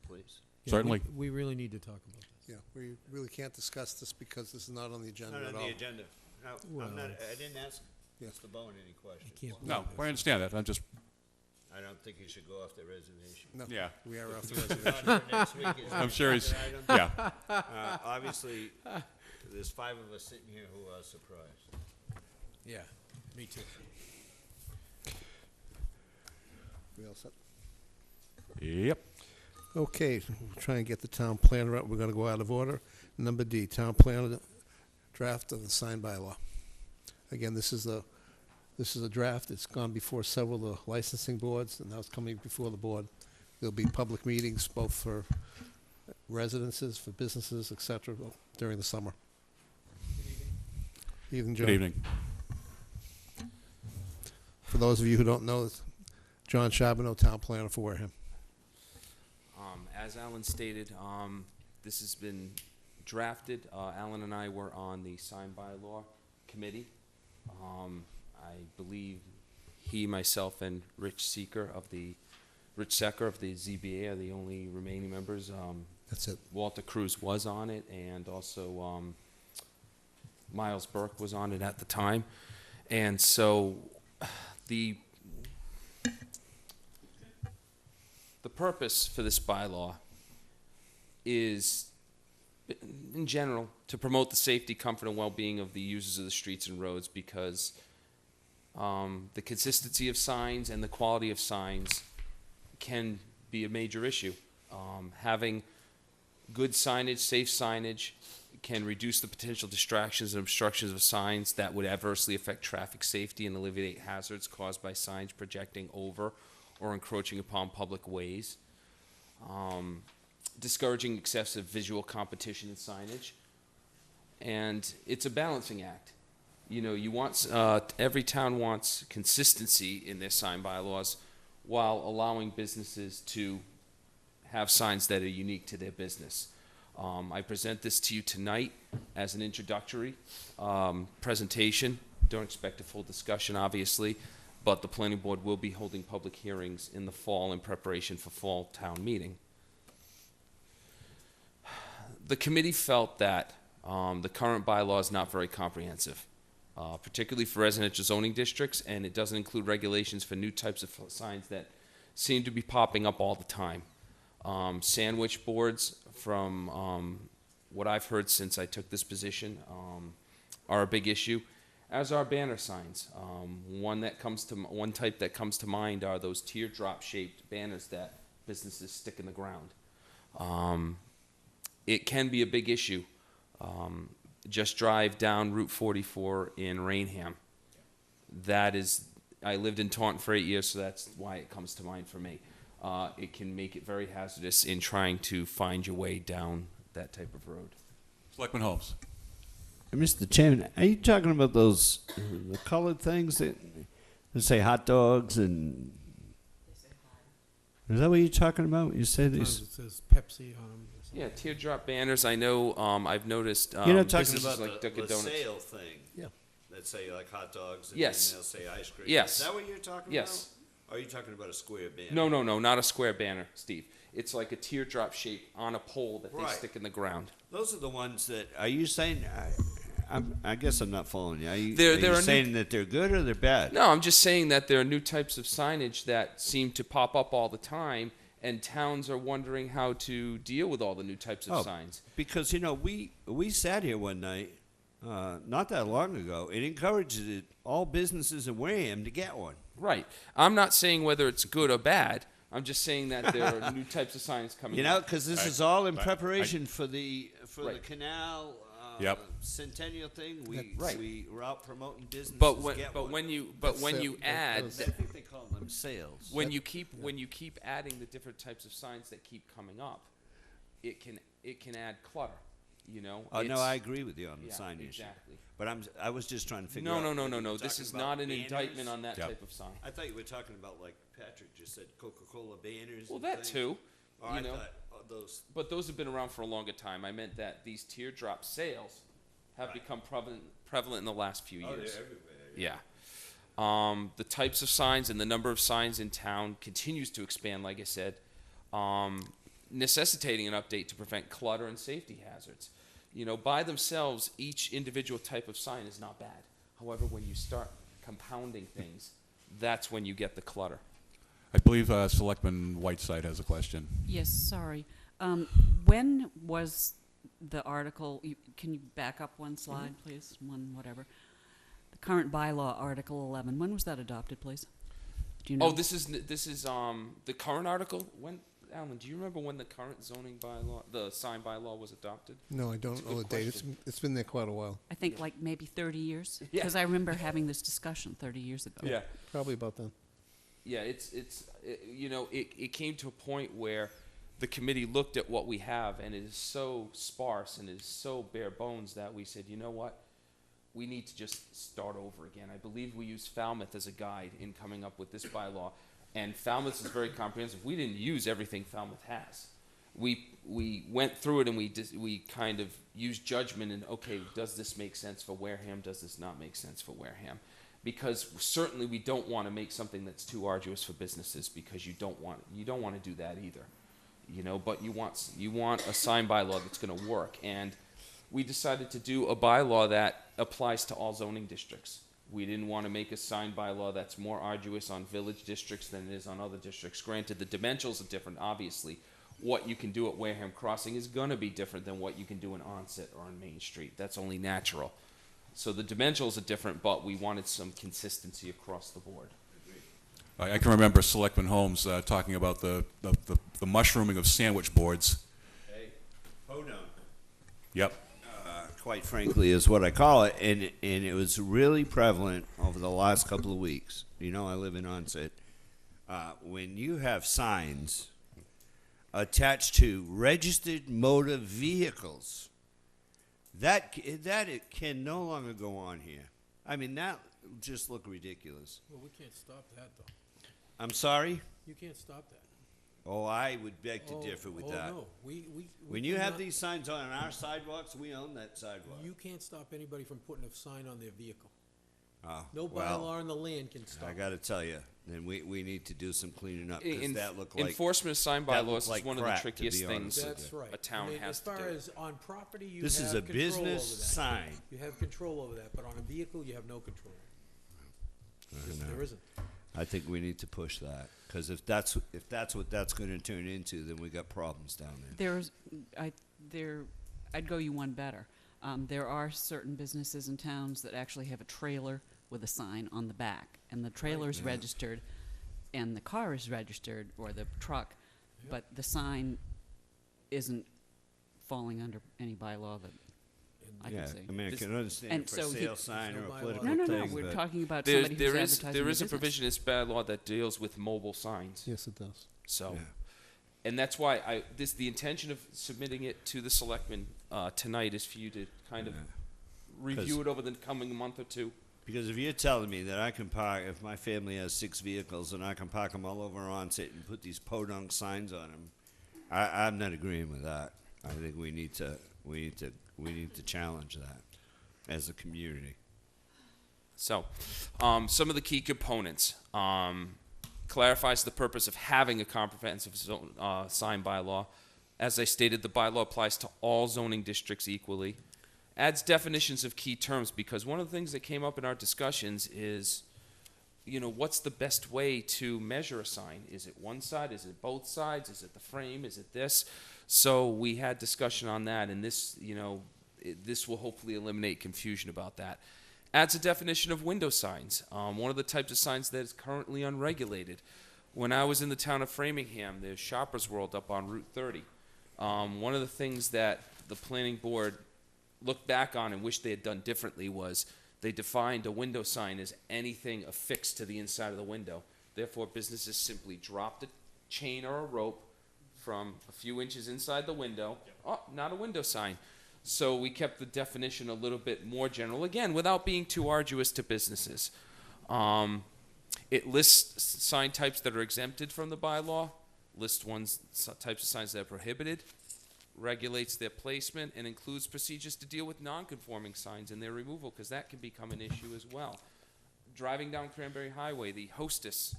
E: please?
D: Yeah,
A: Certainly.
D: We really need to talk about this.
B: Yeah, we really can't discuss this because this is not on the agenda
E: Not
B: at
E: on
B: all.
E: the agenda. No,
D: Well,
E: I didn't ask
B: Yeah.
E: Mr. Bowen any questions.
D: Can't
A: No,
D: believe
A: I understand that. I'm just,
E: I don't think you should go off the reservation.
B: No,
A: yeah.
B: we are off the
E: Not
B: reservation.
E: for next week is
A: I'm sure he's,
E: another item.
A: yeah.
E: Obviously, there's 5 of us sitting here who are surprised.
D: Yeah, me too.
B: We all set?
A: Yep.
B: Okay, we'll try and get the town planner up. We're gonna go out of order. Number D, town planner draft of the signed bylaw. Again, this is a draft. It's gone before several of the licensing boards, and now it's coming before the board. There'll be public meetings, both for residences, for businesses, et cetera, during the summer. Evening, John.
A: Good evening.
B: For those of you who don't know, it's John Charbonneau, town planner for Wareham.
O: As Alan stated, this has been drafted. Alan and I were on the sign by law committee. I believe he, myself, and Rich Secker of the ZBA are the only remaining members.
B: That's it.
O: Walter Cruz was on it, and also Miles Burke was on it at the time. And so the purpose for this bylaw is in general, to promote the safety, comfort, and well-being of the users of the streets and roads, because the consistency of signs and the quality of signs can be a major issue. Having good signage, safe signage, can reduce the potential distractions and obstructions of signs that would adversely affect traffic safety and alleviate hazards caused by signs projecting over or encroaching upon public ways. Discouraging excessive visual competition in signage. And it's a balancing act. You know, you want, every town wants consistency in their sign bylaws while allowing businesses to have signs that are unique to their business. I present this to you tonight as an introductory presentation. Don't expect a full discussion, obviously, but the planning board will be holding public hearings in the fall in preparation for fall town meeting. The committee felt that the current bylaw is not very comprehensive, particularly for residential zoning districts, and it doesn't include regulations for new types of signs that seem to be popping up all the time. Sandwich boards, from what I've heard since I took this position, are a big issue, as are banner signs. One type that comes to mind are those teardrop-shaped banners that businesses stick in the ground. It can be a big issue. Just drive down Route 44 in Wareham. I lived in Taunton for 8 years, so that's why it comes to mind for me. It can make it very hazardous in trying to find your way down that type of road.
A: Selectman Holmes.
E: Mr. Chairman, are you talking about those the colored things that say hot dogs and? Is that what you're talking about? You said
D: It
E: these.
D: says Pepsi on them.
O: Yeah, teardrop banners. I know. I've noticed.
E: You're not talking
O: businesses
E: about
O: like
E: the
O: Dunkin' Donuts.
E: sale thing.
B: Yeah.
E: That say like hot dogs. And
O: Yes.
E: then they'll say ice cream.
O: Yes.
E: Is that what you're talking
O: Yes.
E: about? Or are you talking about a square banner?
O: No, not a square banner, Steve. It's like a teardrop shape on a pole that
E: Right.
O: they stick in the ground.
E: Those are the ones that. Are you saying? I guess I'm not following you. Are you,
O: There
E: are you
O: are
E: saying that they're good or they're bad?
O: No, I'm just saying that there are new types of signage that seem to pop up all the time, and towns are wondering how to deal with all the new types of signs.
E: Because we sat here one night, not that long ago, and encouraged all businesses in Wareham to get one.
O: Right. I'm not saying whether it's good or bad. I'm just saying that there are new types of signs coming.
E: You know,
O: up.
E: because this is all in preparation for the
O: Right.
E: canal
A: Yep.
E: centennial thing. We were out promoting businesses.
O: But
E: one.
O: when you add
E: I think they call them sales.
O: when you keep adding the different types of signs that keep coming up, it can add clutter. You know.
E: Oh no,
O: It's-
E: I agree with you on the
O: yeah,
E: sign issue.
O: exactly.
E: But I was just trying to figure out.
O: No.
E: Talking
O: This is
E: about
O: not an
E: banners?
O: indictment on that
A: Yep.
O: type of sign.
E: I thought you were talking about, like Patrick just said, Coca-Cola banners.
O: Well,
E: and
O: that
E: things.
O: too.
E: Oh,
O: you
E: I
O: know.
E: thought those.
O: But those have been around for a longer time. I meant that these teardrop sales have become prevalent in the last few
E: Oh,
O: years.
E: they're everywhere.
O: Yeah. The types of signs and the number of signs in town continues to expand, like I said, necessitating an update to prevent clutter and safety hazards. You know, by themselves, each individual type of sign is not bad. However, when you start compounding things, that's when you get the clutter.
A: I believe Selectman Whiteside has a question.
C: Yes, sorry. When was the article, can you back up one slide, please? One, whatever. The current bylaw, Article 11, when was that adopted, please? Do you know?
O: Oh, this is the current article. When, Alan, do you remember when the current zoning bylaw, the sign bylaw, was adopted?
B: No, I don't
O: That's a
B: know the
O: good
B: date.
O: question.
B: It's been there quite a while.
C: I think like maybe 30 years?
O: Yeah.
C: Because I remember having this discussion 30 years ago.
O: Yeah.
B: Probably about then.
O: Yeah, it came to a point where the committee looked at what we have, and it is so sparse and it is so bare bones that we said, you know what, we need to just start over again. I believe we used Falmouth as a guide in coming up with this bylaw, and Falmouth is very comprehensive. We didn't use everything Falmouth has. We went through it and we kind of used judgment and, okay, does this make sense for Wareham? Does this not make sense for Wareham? Because certainly we don't want to make something that's too arduous for businesses, because you don't want to do that either, you know. But you want a sign bylaw that's going to work, and we decided to do a bylaw that applies to all zoning districts. We didn't want to make a sign bylaw that's more arduous on village districts than it is on other districts. Granted, the dimensionals are different, obviously. what you can do at Wareham Crossing is going to be different than what you can do in Onset or on Main Street. That's only natural. So the dimensionals are different, but we wanted some consistency across the board.
A: I can remember Selectman Holmes talking about the mushrooming of sandwich boards.
E: Hey, hold on.
A: Yep.
E: Quite frankly, is what I call it, and it was really prevalent over the last couple of weeks. You know, I live in Onset. When you have signs attached to registered motor vehicles, that it can no longer go on here. I mean, that just look ridiculous.
D: Well, we can't stop that, though.
E: I'm sorry?
D: You can't stop that.
E: Oh, I would beg to differ with that.
D: No,
E: When you have
D: cannot-
E: these signs on our sidewalks, we own that sidewalk.
D: You can't stop anybody from putting a sign on their vehicle.
E: Oh,
D: No
E: well,
D: bylaw in the land can stop
E: I
D: it.
E: got to tell you, then we need to do some cleaning up because
O: In-
E: that looked like
O: enforcement of sign
E: that
O: bylaws
E: looked
O: is
E: like
O: one of the
E: crap, to
O: trickiest
E: be
O: things
E: honest with
D: That's
E: you.
D: right.
O: a town
D: I mean,
O: has
D: as far
O: to do.
D: as on property, you
E: This
D: have
E: is a
D: control
E: business
D: over that.
E: sign.
D: You have control over that, but on a vehicle, you have no control. There isn't.
E: I think we need to push that because if that's what that's going to turn into, then we got problems down there.
C: I'd go you one better. There are certain businesses in towns that actually have a trailer with a sign on the back, and the trailer's registered, and the car is registered, or the truck, but the sign isn't falling under any bylaw that I
E: Yeah,
C: can see.
E: I mean, I
O: This-
E: can understand
C: and
E: it for
C: so
E: a
C: he-
E: sale sign or
D: No
E: a
D: bylaw.
E: political
C: No,
E: thing.
C: we're
E: but
C: talking about
O: There,
C: somebody who's
O: there is
C: advertising
O: there
C: a
O: is a
C: business.
O: provision in this bad law that deals with mobile signs.
B: Yes, it does.
O: So,
E: Yeah.
O: and that's why the intention of submitting it to the selectmen tonight is for you to kind of
E: Yeah.
O: review it over the coming month or two.
E: Because if you're telling me that I can park, if my family has 6 vehicles and I can park them all over Onset and put these podunk signs on them, I'm not agreeing with that. I think we need to challenge that as a community.
O: So, some of the key components. Clarifies the purpose of having a comprehensive sign bylaw. As I stated, the bylaw applies to all zoning districts equally. Adds definitions of key terms, because one of the things that came up in our discussions is, what's the best way to measure a sign? Is it one side? Is it both sides? Is it the frame? Is it this? So we had discussion on that, and this, this will hopefully eliminate confusion about that. Adds a definition of window signs, one of the types of signs that is currently unregulated. When I was in the town of Framingham, there's Shoppers World up on Route 30. One of the things that the planning board looked back on and wished they had done differently was they defined a window sign as anything affixed to the inside of the window. Therefore, businesses simply dropped a chain or a rope from a few inches inside the window. Oh, not a window sign. So we kept the definition a little bit more general, again, without being too arduous to businesses. It lists sign types that are exempted from the bylaw, lists types of signs that are prohibited, regulates their placement, and includes procedures to deal with non-conforming signs and their removal, because that can become an issue as well. Driving down Cranberry Highway, the Hostess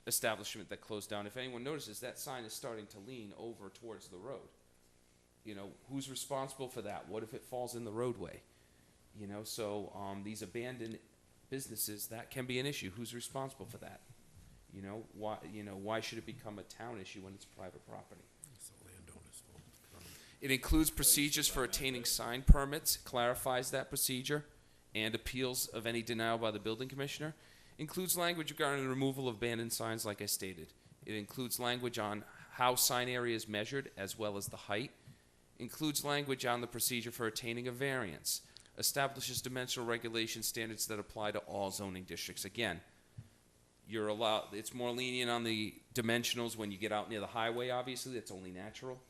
O: establishment that closed down, if anyone notices, that sign is starting to lean over towards the road. Who's responsible for that? What if it falls in the roadway? So these abandoned businesses, that can be an issue. Who's responsible for that? Why should it become a town issue when it's private property?
D: It's the landowner's fault.
O: It includes procedures for attaining sign permits, clarifies that procedure, and appeals of any denial by the building commissioner. Includes language regarding the removal of abandoned signs, like I stated. It includes language on how sign area is measured, as well as the height. Includes language on the procedure for attaining a variance. Establishes dimensional regulation standards that apply to all zoning districts. Again, you're allowed, it's more lenient on the dimensionals when you get out near the highway, obviously, that's only natural.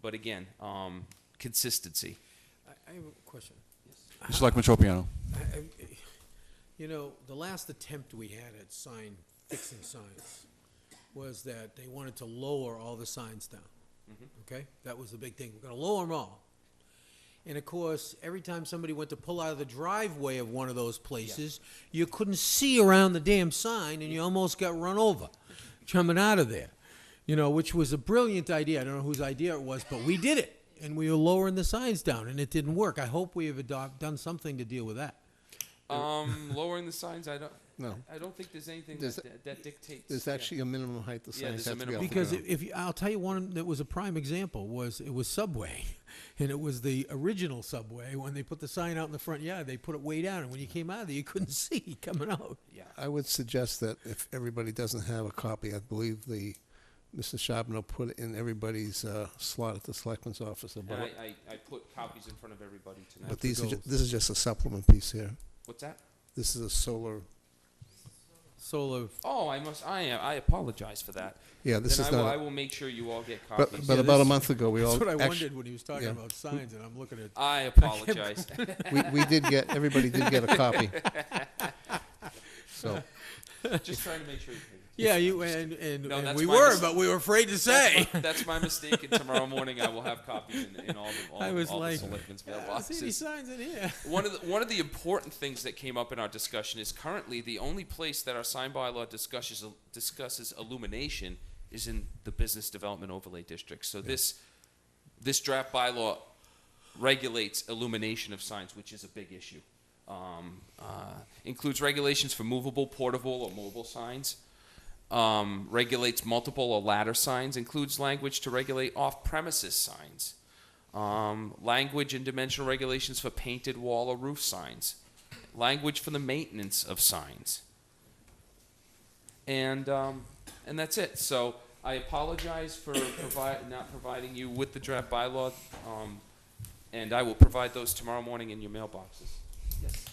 O: But again, consistency.
D: I have a question.
A: Selectman Tropiano.
D: The last attempt we had at fixing signs was that they wanted to lower all the signs down. Okay? That was the big thing. We're going to lower them all. And of course, every time somebody went to pull out of the driveway of one of those places, you couldn't see around the damn sign, and you almost got run over coming out of there. Which was a brilliant idea. I don't know whose idea it was, but we did it. And we were lowering the signs down, and it didn't work. I hope we have done something to deal with that.
O: Lowering the signs, I don't.
B: No.
O: I don't think there's anything
B: There's
O: that dictates.
B: There's
O: yeah.
B: actually a minimum height the
O: Yeah,
B: signs
O: there's a
B: have to be
O: minimum.
B: off the
D: Because
B: ground.
D: if I'll tell you one that was a prime example was it was Subway, and it was the original Subway. When they put the sign out in the front yard, they put it way down, and when you came out of there, you couldn't see coming out.
O: Yeah.
B: I would suggest that if everybody doesn't have a copy, I believe Mr. Charbonneau put it in everybody's slot at the selectman's office.
O: And I put copies in front of everybody tonight.
B: But this is just a supplement piece here.
O: What's that?
B: This is a solar.
D: Solar.
O: Oh, I apologize for that.
B: Yeah, this
O: Then
B: is
O: I
B: not.
O: will make sure you all get copies.
B: But about a month ago, we all.
D: That's what I
B: actu-
D: wondered when he was talking
B: yeah.
D: about signs, and I'm looking at.
O: I apologize.
B: we did get, everybody did get a copy. So,
O: Just trying to make sure you
D: Yeah, you
O: No,
D: and
O: that's
D: we
O: my
D: were,
O: mis-
D: but we were afraid to say.
O: That's my mistake, and tomorrow morning I will have copies in all
D: I was like,
O: the selectmen's
D: I don't see any
O: mailboxes.
D: signs in here.
O: One of the important things that came up in our discussion is currently the only place that our sign bylaw discusses illumination is in the business development overlay district. So this draft bylaw regulates illumination of signs, which is a big issue. Includes regulations for movable, portable, or mobile signs. Regulates multiple or ladder signs. Includes language to regulate off-premises signs. Language and dimensional regulations for painted wall or roof signs. Language for the maintenance of signs. And that's it. So I apologize for not providing you with the draft bylaw, and I will provide those tomorrow morning in your mailboxes. Yes.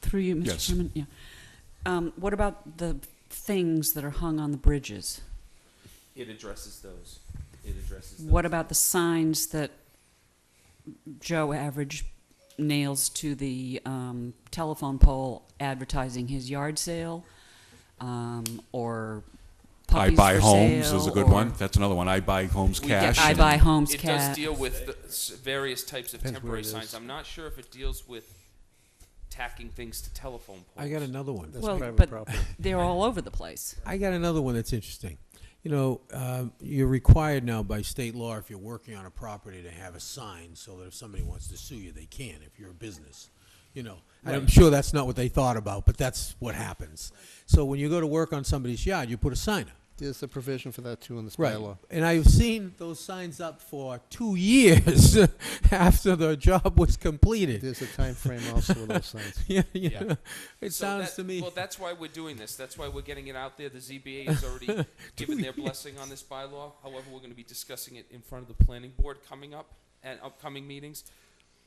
C: Through you, Mr.
A: Yes.
C: Chairman, yeah. What about the things that are hung on the bridges?
O: It addresses those.
C: What about the signs that Joe Average nails to the telephone pole advertising his yard sale, or
A: I
C: puppies
A: buy
C: for
A: homes
C: sale,
A: is a good
C: or
A: one. That's another one. I buy homes
O: We
A: cash.
O: get-
C: I
A: and-
C: buy homes
O: It
C: cash.
O: does deal with various types of
B: Depends where
O: temporary
B: it is.
O: signs. I'm not sure if it deals with tacking things to telephone poles.
D: I got another one.
B: that's
C: Well,
B: private
C: but
B: property.
C: they're all over the place.
D: I got another one that's interesting. You know, you're required now by state law, if you're working on a property, to have a sign so that if somebody wants to sue you, they can, if you're a business. You know, and I'm sure that's not what they thought about, but that's what happens. So when you go to work on somebody's yard, you put a sign up.
B: There's a provision for that too in this
D: Right.
B: bylaw.
D: And I've seen those signs up for 2 years after the job was completed.
B: There's a time frame also with those signs.
D: Yeah.
O: Yeah.
D: It
O: So
D: sounds
O: that-
D: to me.
O: Well, that's why we're doing this. That's why we're getting it out there. The ZBA has already given their blessing on this bylaw. However, we're going to be discussing it in front of the planning board coming up at upcoming meetings.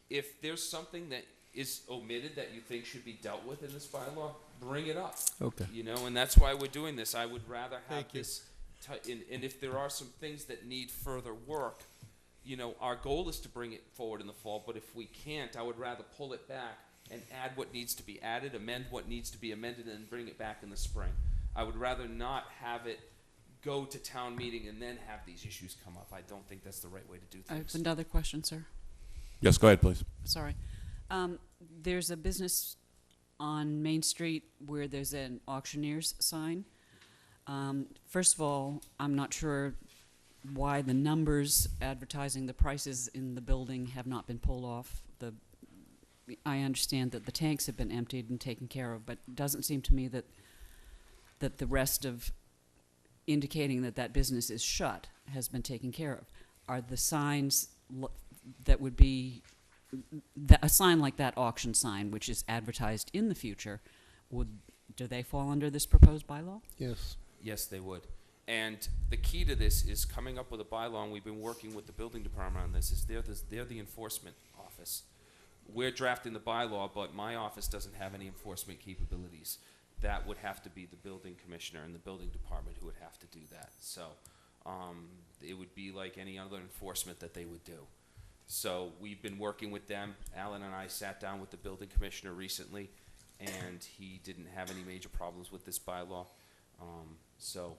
O: If there's something that is omitted that you think should be dealt with in this bylaw, bring it up.
B: Okay.
O: You know, and that's why we're doing this. I would rather have
D: Thank you.
O: this, and if there are some things that need further work, you know, our goal is to bring it forward in the fall, but if we can't, I would rather pull it back and add what needs to be added, amend what needs to be amended, and bring it back in the spring. I would rather not have it go to town meeting and then have these issues come up. I don't think that's the right way to do
C: I have
O: things.
C: another question, sir.
A: Yes, go ahead, please.
C: Sorry. There's a business on Main Street where there's an auctioneer's sign. First of all, I'm not sure why the numbers advertising the prices in the building have not been pulled off. I understand that the tanks have been emptied and taken care of, but it doesn't seem to me that the rest of indicating that that business is shut has been taken care of. Are the signs that would be a sign like that auction sign, which is advertised in the future, do they fall under this proposed bylaw?
B: Yes.
O: Yes, they would. And the key to this is coming up with a bylaw, and we've been working with the building department on this, is they're the enforcement office. We're drafting the bylaw, but my office doesn't have any enforcement capabilities. That would have to be the building commissioner and the building department who would have to do that. So it would be like any other enforcement that they would do. So we've been working with them. Alan and I sat down with the building commissioner recently, and he didn't have any major problems with this bylaw. So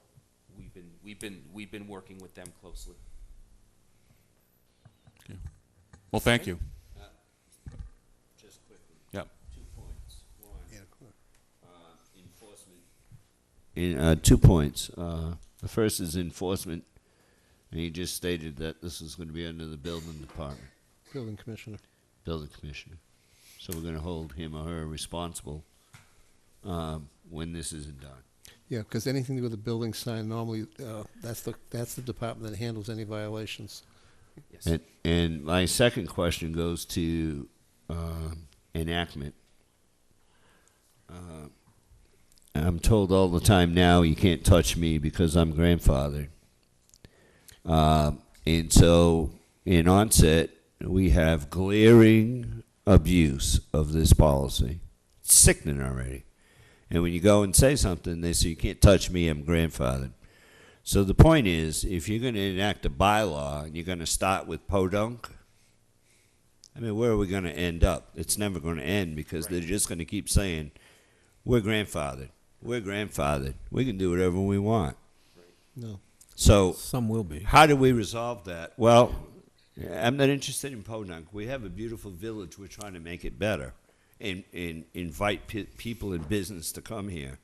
O: we've been working with them closely.
A: Okay. Well, thank you.
E: Just quickly.
A: Yep.
E: 2 points. One,
B: Yeah.
E: enforcement. 2 points. The first is enforcement, and he just stated that this is going to be under the building department,
B: Building commissioner.
E: building commissioner. So we're going to hold him or her responsible when this isn't done.
B: Yeah, because anything to do with the building sign, normally, that's the department that handles any violations.
O: Yes.
E: And my second question goes to enactment. I'm told all the time now you can't touch me because I'm grandfathered. And so in onset, we have glaring abuse of this policy. It's sickening already. And when you go and say something, they say, you can't touch me, I'm grandfathered. So the point is, if you're going to enact a bylaw and you're going to start with podunk, I mean, where are we going to end up? It's never going to end because they're just going to keep saying, we're grandfathered. We're grandfathered. We can do whatever we want.
B: No.
E: So
D: Some will be.
E: how do we resolve that? Well, I'm not interested in podunk. We have a beautiful village. We're trying to make it better and invite people in business to come here.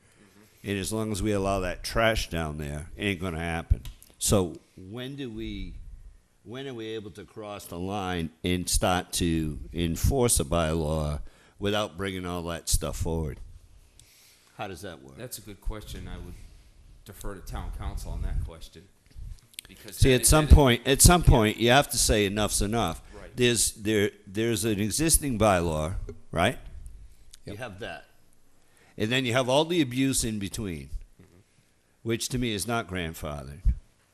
E: And as long as we allow that trash down there, it ain't going to happen. So when are we able to cross the line and start to enforce a bylaw without bringing all that stuff forward? How does that work?
O: That's a good question. I would defer to town council on that question. Because
E: See,
O: that
E: at some point, you have to say enough's enough.
O: Right.
E: There's an existing bylaw, right? You have that. And then you have all the abuse in between, which to me is not grandfathered.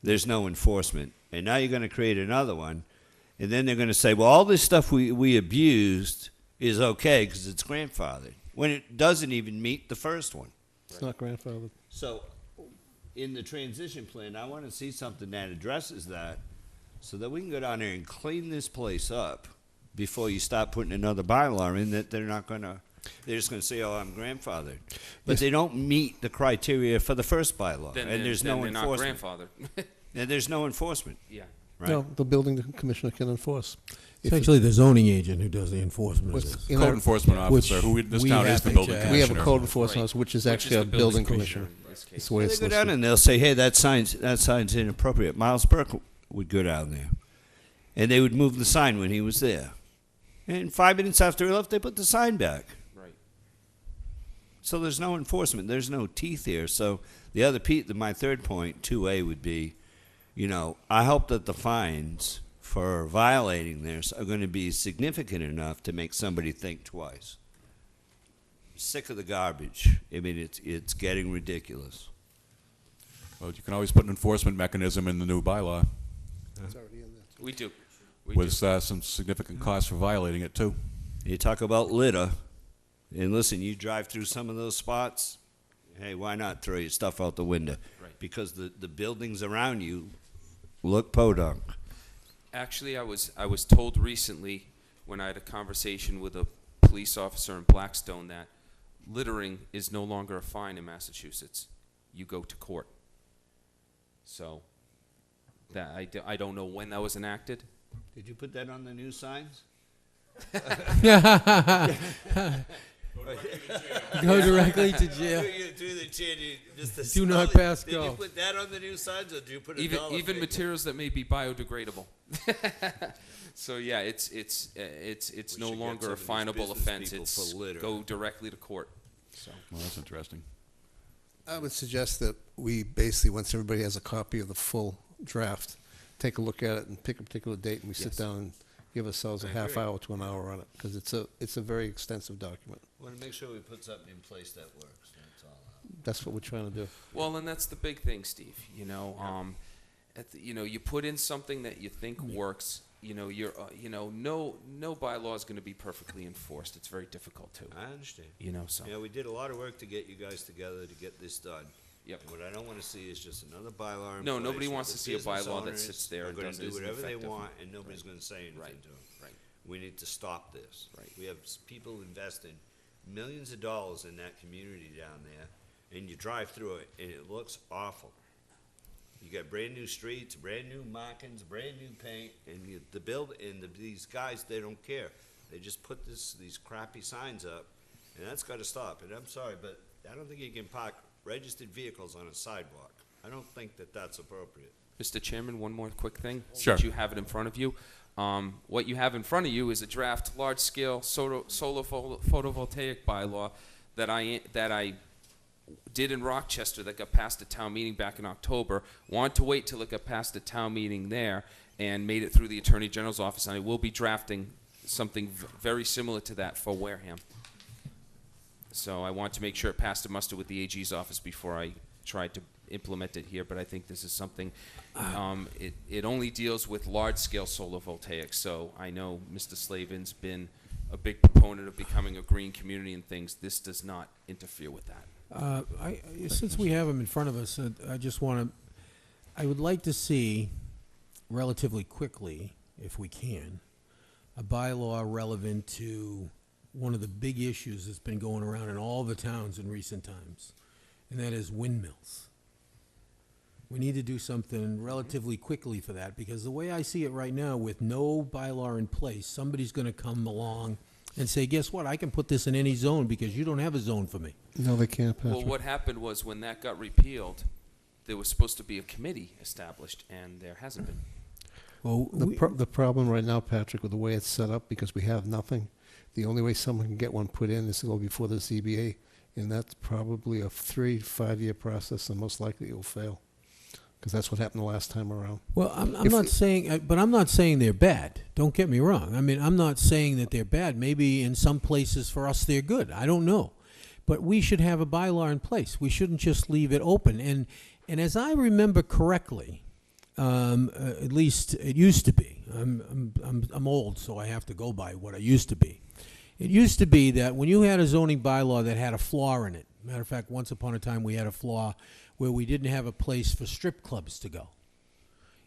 E: There's no enforcement. And now you're going to create another one, and then they're going to say, well, all this stuff we abused is okay because it's grandfathered, when it doesn't even meet the first one.
B: It's not grandfathered.
E: So in the transition plan, I want to see something that addresses that so that we can go down there and clean this place up before you start putting another bylaw in that they're just going to say, oh, I'm grandfathered. But
B: Yes.
E: they don't meet the criteria for the first bylaw.
O: then
E: and there's
O: then
E: no
O: they're
E: enforcement.
O: not grandfathered.
E: And there's no enforcement.
O: Yeah.
E: Right?
B: No, the building commissioner can enforce.
D: It's actually the zoning agent who does the enforcement of
B: What's-
D: this.
B: in
A: Code
B: our-
A: enforcement officer,
D: Which
A: who this
D: we
A: town is
D: have
A: the
D: to
A: building
D: check.
A: commissioner.
B: We have a code enforcement
O: Right.
B: officer, which is
O: Which
B: actually
O: the
B: a building
O: commissioner
B: commissioner.
O: in this case.
B: It's the way
E: They
B: it's
E: go down
B: listed.
E: and they'll say, hey, that sign's inappropriate. Miles Burke would go down there. And they would move the sign when he was there. And 5 minutes after he left, they put the sign back.
O: Right.
E: So there's no enforcement. There's no teeth here. So my third point, 2A, would be, I hope that the fines for violating this are going to be significant enough to make somebody think twice. Sick of the garbage. I mean, it's getting ridiculous.
A: Well, you can always put an enforcement mechanism in the new bylaw
B: It's already in there.
O: We do. We
A: with
O: do.
A: some significant costs for violating it, too.
E: You talk about litter, and listen, you drive through some of those spots, hey, why not throw your stuff out the window?
O: Right.
E: Because the buildings around you look podunk.
O: Actually, I was told recently when I had a conversation with a police officer in Blackstone that littering is no longer a fine in Massachusetts. You go to court. So that I don't know when that was enacted.
E: Did you put that on the new signs?
D: Go directly to jail. Do not pass
E: Did
D: go.
E: you put that on the new signs, or did you put a
O: Even
E: dollar
O: even
E: figure?
O: materials that may be biodegradable. So yeah, it's
E: We
O: no
E: should get
O: longer
E: some
O: a
E: of these
O: finable
E: business
O: offense.
E: people
O: It's
E: for litter.
O: go directly to court. So
A: Well, that's interesting.
B: I would suggest that we basically, once everybody has a copy of the full draft, take a look at it and pick a particular date, and we sit
O: Yes.
B: down and give ourselves a half hour to an hour on it, because it's a very extensive document.
E: Want to make sure we put something in place that works, that's all.
B: That's what we're trying to do.
O: well, and that's the big thing, Steve. You put in something that you think works. No bylaw is going to be perfectly enforced. It's very difficult to.
E: I understand.
O: So
E: Yeah, we did a lot of work to get you guys together to get this done.
O: Yep.
E: And what I don't want to see is just another bylaw in
O: No,
E: place
O: nobody
E: where
O: wants
E: the
O: to see a
E: business
O: bylaw that
E: owners
O: sits there
E: are
O: and
E: gonna
O: doesn't-
E: do
O: isn't
E: whatever they
O: effective.
E: want, and nobody's
O: Right.
E: going to say anything
O: Right.
E: to them.
O: Right.
E: We need to stop this.
O: Right.
E: We have people investing millions of dollars in that community down there, and you drive through it, and it looks awful. You got brand new streets, brand new markings, brand new paint, and these guys, they don't care. They just put these crappy signs up, and that's got to stop. And I'm sorry, but I don't think you can park registered vehicles on a sidewalk. I don't think that that's appropriate.
O: Mr. Chairman, one more quick thing.
A: Sure.
O: Since you have it in front of you. What you have in front of you is a draft large-scale solar photovoltaic bylaw that I did in Rochester that got passed at town meeting back in October. Want to wait till it got passed at town meeting there and made it through the Attorney General's office. And I will be drafting something very similar to that for Wareham. So I want to make sure it passed the muster with the AG's office before I tried to implement it here. But I think this is something, it only deals with large-scale solar voltaics. So I know Mr. Slavin's been a big proponent of becoming a green community and things. This does not interfere with that.
D: Since we have them in front of us, I just want to, I would like to see relatively quickly, if we can, a bylaw relevant to one of the big issues that's been going around in all the towns in recent times, and that is windmills. We need to do something relatively quickly for that, because the way I see it right now, with no bylaw in place, somebody's going to come along and say, guess what, I can put this in any zone because you don't have a zone for me.
B: No, they can't,
O: Well,
B: Patrick.
O: what happened was when that got repealed, there was supposed to be a committee established, and there hasn't been.
D: Well,
B: The problem right now, Patrick, with the way it's set up, because we have nothing, the only way someone can get one put in is to go before the ZBA, and that's probably a 3 to 5 year process, and most likely it will fail, because that's what happened the last time around.
D: Well, I'm
B: If
D: not
B: it-
D: saying, but I'm not saying they're bad. Don't get me wrong. I mean, I'm not saying that they're bad. Maybe in some places for us they're good. I don't know. But we should have a bylaw in place. We shouldn't just leave it open. And as I remember correctly, at least it used to be. I'm old, so I have to go by what it used to be. It used to be that when you had a zoning bylaw that had a flaw in it, matter of fact, once upon a time we had a flaw where we didn't have a place for strip clubs to go.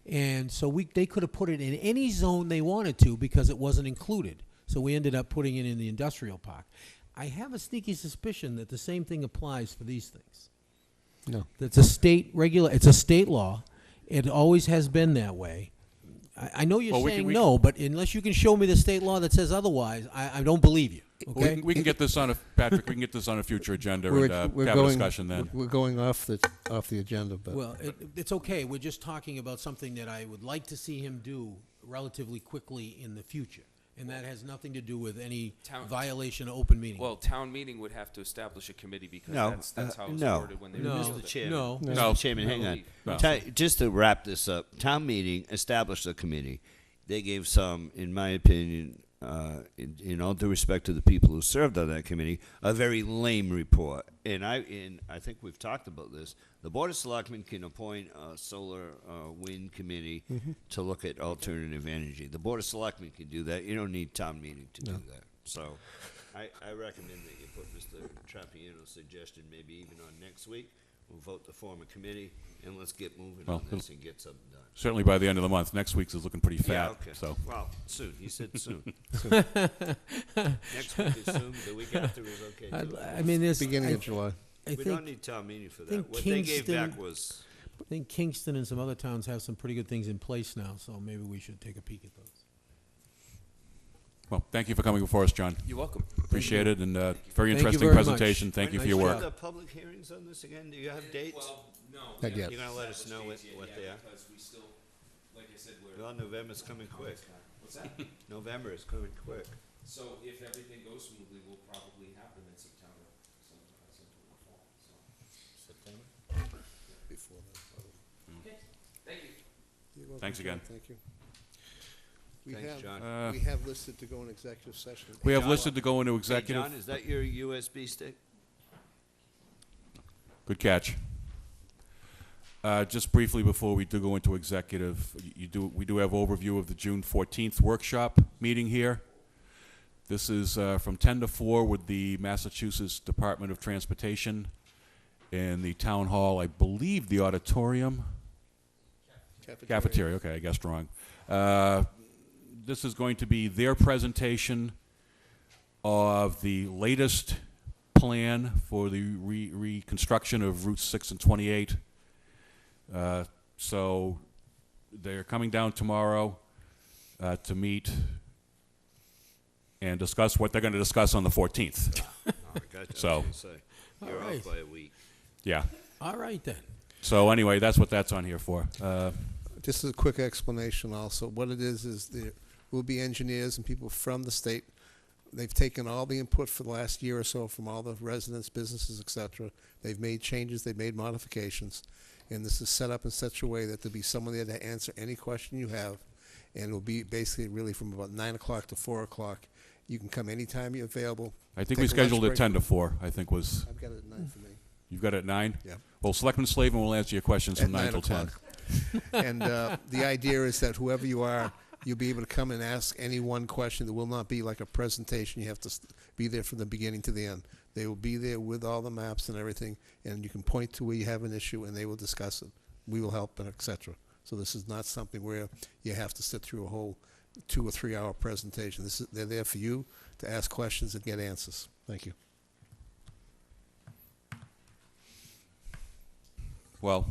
D: And so they could have put it in any zone they wanted to because it wasn't included. So we ended up putting it in the industrial park. I have a sneaky suspicion that the same thing applies for these things.
B: No.
D: It's a state it's a state law. It always has been that way. I know you're
A: Well, we
D: saying
A: can-
D: no, but unless you can show me the state law that says otherwise, I don't believe you. Okay?
A: We can get this on Patrick, we can get this on a future agenda
B: We're-
A: and
B: we're
A: have a
B: going-
A: discussion then.
B: We're going off the agenda, but.
D: Well, it's okay. We're just talking about something that I would like to see him do relatively quickly in the future. And that has nothing to do with any violation of open meeting.
O: Well, town meeting would have to establish a committee because
E: No,
O: that's how it's
E: no.
O: worded when they
D: No.
O: repealed
E: Mr.
O: it.
E: Chairman.
D: No.
E: Mr. Chairman, hang on.
A: No.
E: Just to wrap this up, town meeting established a committee. They gave some, in my opinion, in all due respect to the people who served on that committee, a very lame report. And I think we've talked about this. The Board of Selectmen can appoint a solar wind committee to look at alternative energy. The Board of Selectmen can do that. You don't need town meeting to do that. So I recommend that you put Mr. Trapiano's suggestion maybe even on next week. We'll vote to form a committee, and let's get moving
A: Well,
E: on this and get something done.
A: Certainly by the end of the month. Next week's is looking pretty fat,
E: Yeah, okay.
A: so.
E: Well, soon. He said soon. Next week is soon. The week after is okay, too.
D: I mean, there's
B: Beginning of July.
D: I
E: We
D: think,
E: don't need town meeting for
D: think
E: that. What they gave back
D: Kingston-
E: was,
D: I think Kingston and some other towns have some pretty good things in place now, so maybe we should take a peek at those.
A: Well, thank you for coming before us, John.
O: You're welcome.
A: Appreciate it, and very
D: Thank you
A: interesting
D: very much.
A: presentation. Thank you for your
E: When
A: work.
E: are the public hearings on this again? Do you have dates?
O: Well, no.
B: Not yet.
E: You're gonna let us know what they are?
O: Because we still, like I said,
E: Well, November's coming quick.
O: What's that?
E: November is coming quick.
O: So if everything goes smoothly, we'll probably have them in September, sometime in the fall, so.
E: September?
B: Before
O: Okay, thank you.
A: Thanks again.
B: Thank you.
E: Thanks, John.
B: We have listed to go in executive session.
A: We have
E: John,
A: listed to go into
E: Hey,
A: executive.
E: John, is that your USB stick?
A: Good catch. Just briefly before we do go into executive, we do have overview of the June 14th workshop meeting here. This is from 10 to 4 with the Massachusetts Department of Transportation in the town hall, I believe the auditorium. Cafeteria, okay, I guessed wrong. This is going to be their presentation of the latest plan for the reconstruction of Routes 6 and 28. So they're coming down tomorrow to meet and discuss what they're going to discuss on the 14th.
E: Oh, I got you.
A: So-
E: I was gonna say, you're
D: right.
E: off by a week.
A: Yeah.
D: All right, then.
A: So anyway, that's what that's on here for.
B: Just a quick explanation also. What it is there will be engineers and people from the state they've taken all the input for the last year or so from all the residents, businesses, et cetera. They've made changes, they've made modifications, and this is set up in such a way that there'll be someone there to answer any question you have, and it'll be basically really from about 9 o'clock to 4 o'clock. You can come anytime you're available.
A: I think
B: Take
A: we
B: a
A: scheduled
B: lunch
A: it 10
B: break.
A: to 4, I think was,
B: I've got it at 9 for me.
A: you've got it at 9?
B: Yeah.
A: Well, Selectman Slavin will answer your questions from
B: At
A: 9 till 10.
B: o'clock. And the idea is that whoever you are, you'll be able to come and ask any one question. There will not be like a presentation. You have to be there from the beginning to the end. They will be there with all the maps and everything, and you can point to where you have an issue, and they will discuss it. We will help, and et cetera. So this is not something where you have to sit through a whole 2 or 3 hour presentation. They're there for you to ask questions and get answers. Thank you.
A: Well,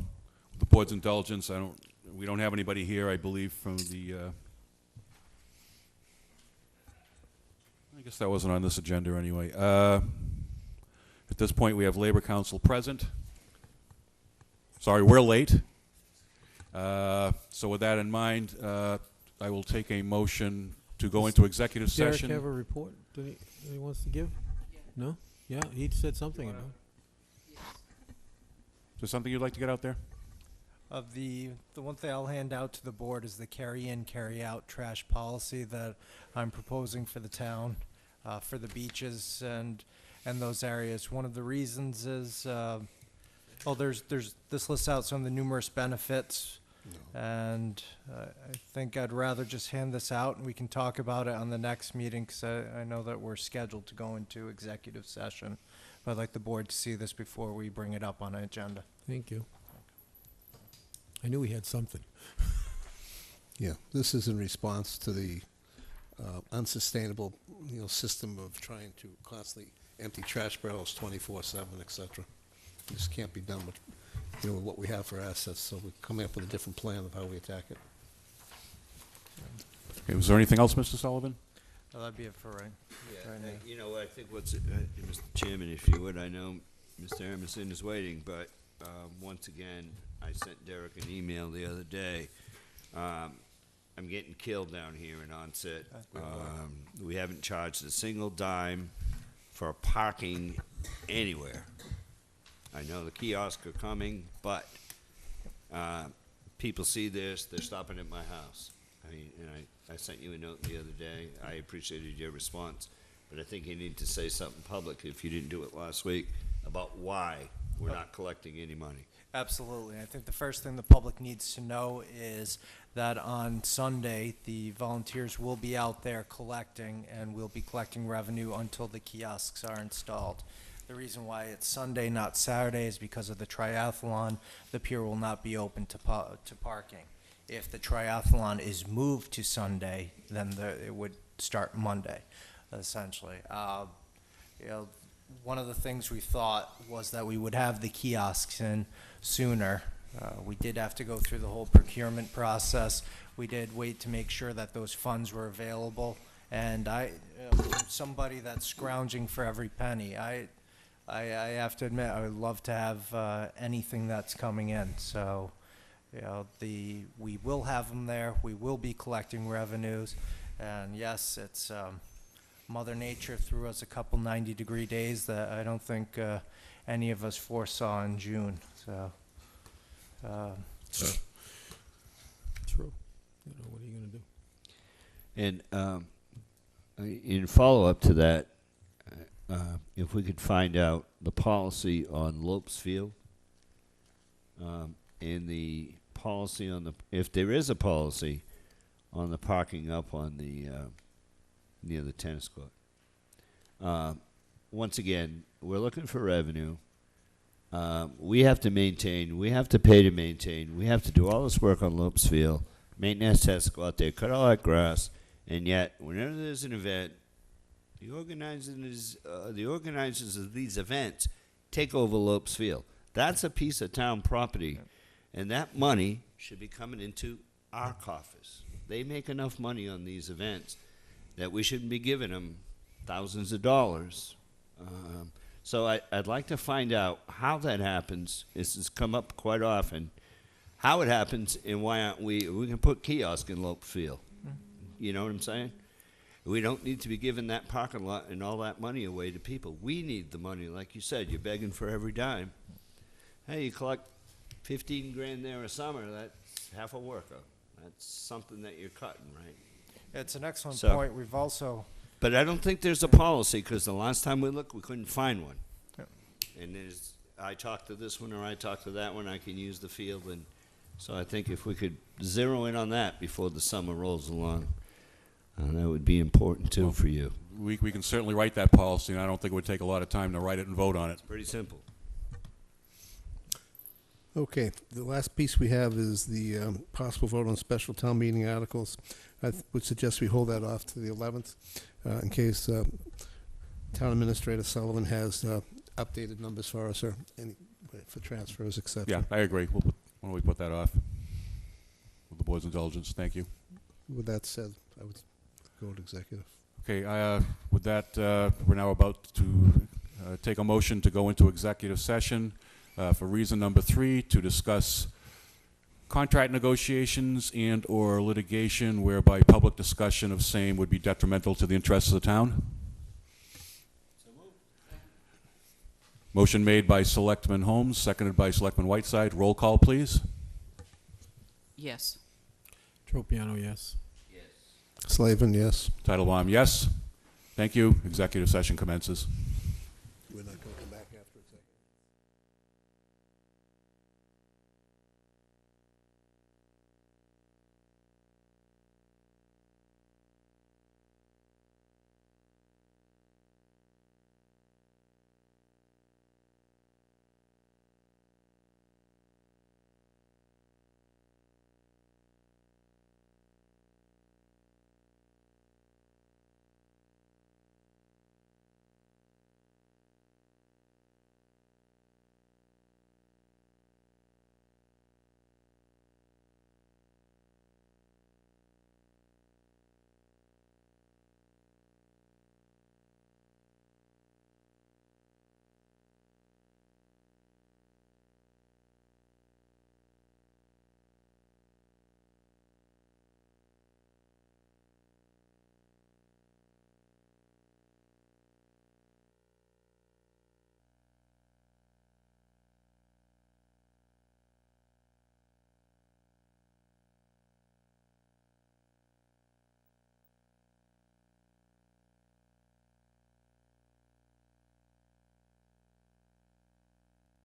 A: with the board's indulgence, we don't have anybody here, I believe, from the, I guess that wasn't on this agenda anyway. At this point, we have Labor Council present. Sorry, we're late. So with that in mind, I will take a motion to go into executive
D: Derek
A: session.
D: have a report that he wants to give? No? Yeah, he said something about it.
A: Is there something you'd like to get out there?
N: The one thing I'll hand out to the board is the carry-in, carry-out trash policy that I'm proposing for the town, for the beaches and those areas. One of the reasons is, this lists out some of the numerous benefits, and I think I'd rather just hand this out and we can talk about it on the next meeting, because I know that we're scheduled to go into executive session. But I'd like the board to see this before we bring it up on an agenda.
D: Thank you. I knew he had something.
B: Yeah, this is in response to the unsustainable, system of trying to constantly empty trash barrels 24/7, et cetera. This can't be done with, with what we have for assets, so we're coming up with a different plan of how we attack it.
A: Okay, was there anything else, Mr. Sullivan?
N: Well, that'd be it for right now.
E: I think Mr. Chairman, if you would, I know Mr. Emerson is waiting, but once again, I sent Derek an email the other day. I'm getting killed down here in Onset. We haven't charged a single dime for parking anywhere. I know the kiosks are coming, but people see this, they're stopping at my house. I sent you a note the other day. I appreciated your response, but I think you need to say something public, if you didn't do it last week, about why we're not collecting any money.
N: Absolutely. I think the first thing the public needs to know is that on Sunday, the volunteers will be out there collecting, and we'll be collecting revenue until the kiosks are installed. The reason why it's Sunday, not Saturday, is because of the triathlon. The pier will not be open to parking. If the triathlon is moved to Sunday, then it would start Monday, essentially. One of the things we thought was that we would have the kiosks in sooner. We did have to go through the whole procurement process. We did wait to make sure that those funds were available. And somebody that's scrounging for every penny, I have to admit, I would love to have anything that's coming in. So, we will have them there. We will be collecting revenues. And yes, it's Mother Nature threw us a couple 90-degree days that I don't think any of us foresaw in June. So,
D: True. What are you going to do?
E: And in follow-up to that, if we could find out the policy on Lopes Field, and the policy on if there is a policy on the parking up on the near the tennis court. Once again, we're looking for revenue. We have to maintain, we have to pay to maintain, we have to do all this work on Lopes Field. Maintenance has to go out there, cut all that grass, and yet, whenever there's an event, the organizers of these events take over Lopes Field. That's a piece of town property, and that money should be coming into our coffers. They make enough money on these events that we shouldn't be giving them thousands of dollars. So I'd like to find out how that happens. This has come up quite often. How it happens and why aren't we can put kiosks in Lopes Field. You know what I'm saying? We don't need to be giving that parking lot and all that money away to people. We need the money, like you said, you're begging for every dime. Hey, you collect 15 grand there a summer, that's half a worker. That's something that you're cutting, right?
N: It's an excellent
E: So-
N: point. We've also,
E: But I don't think there's a policy, because the last time we looked, we couldn't find one. And there's, I talked to this one or I talked to that one, I can use the field, and so I think if we could zero in on that before the summer rolls along, that would be important too for you.
A: We can certainly write that policy, and I don't think it would take a lot of time to write it and vote on it.
E: Pretty simple.
B: Okay, the last piece we have is the possible vote on special town meeting articles. I would suggest we hold that off to the 11th in case Town Administrator Sullivan has updated numbers for us or any, for transfers, et cetera.
A: Yeah, I agree. Why don't we put that off? With the board's indulgence, thank you.
B: With that said, I would go to executive.
A: Okay, with that, we're now about to take a motion to go into executive session for reason number 3, to discuss contract negotiations and/or litigation whereby public discussion of same would be detrimental to the interests of the town. Motion made by Selectman Holmes, seconded by Selectman Whiteside. Roll call, please.
C: Yes.
D: Tropiano, yes.
B: Slavin, yes.
A: Titlebaum, yes. Thank you. Executive session commences.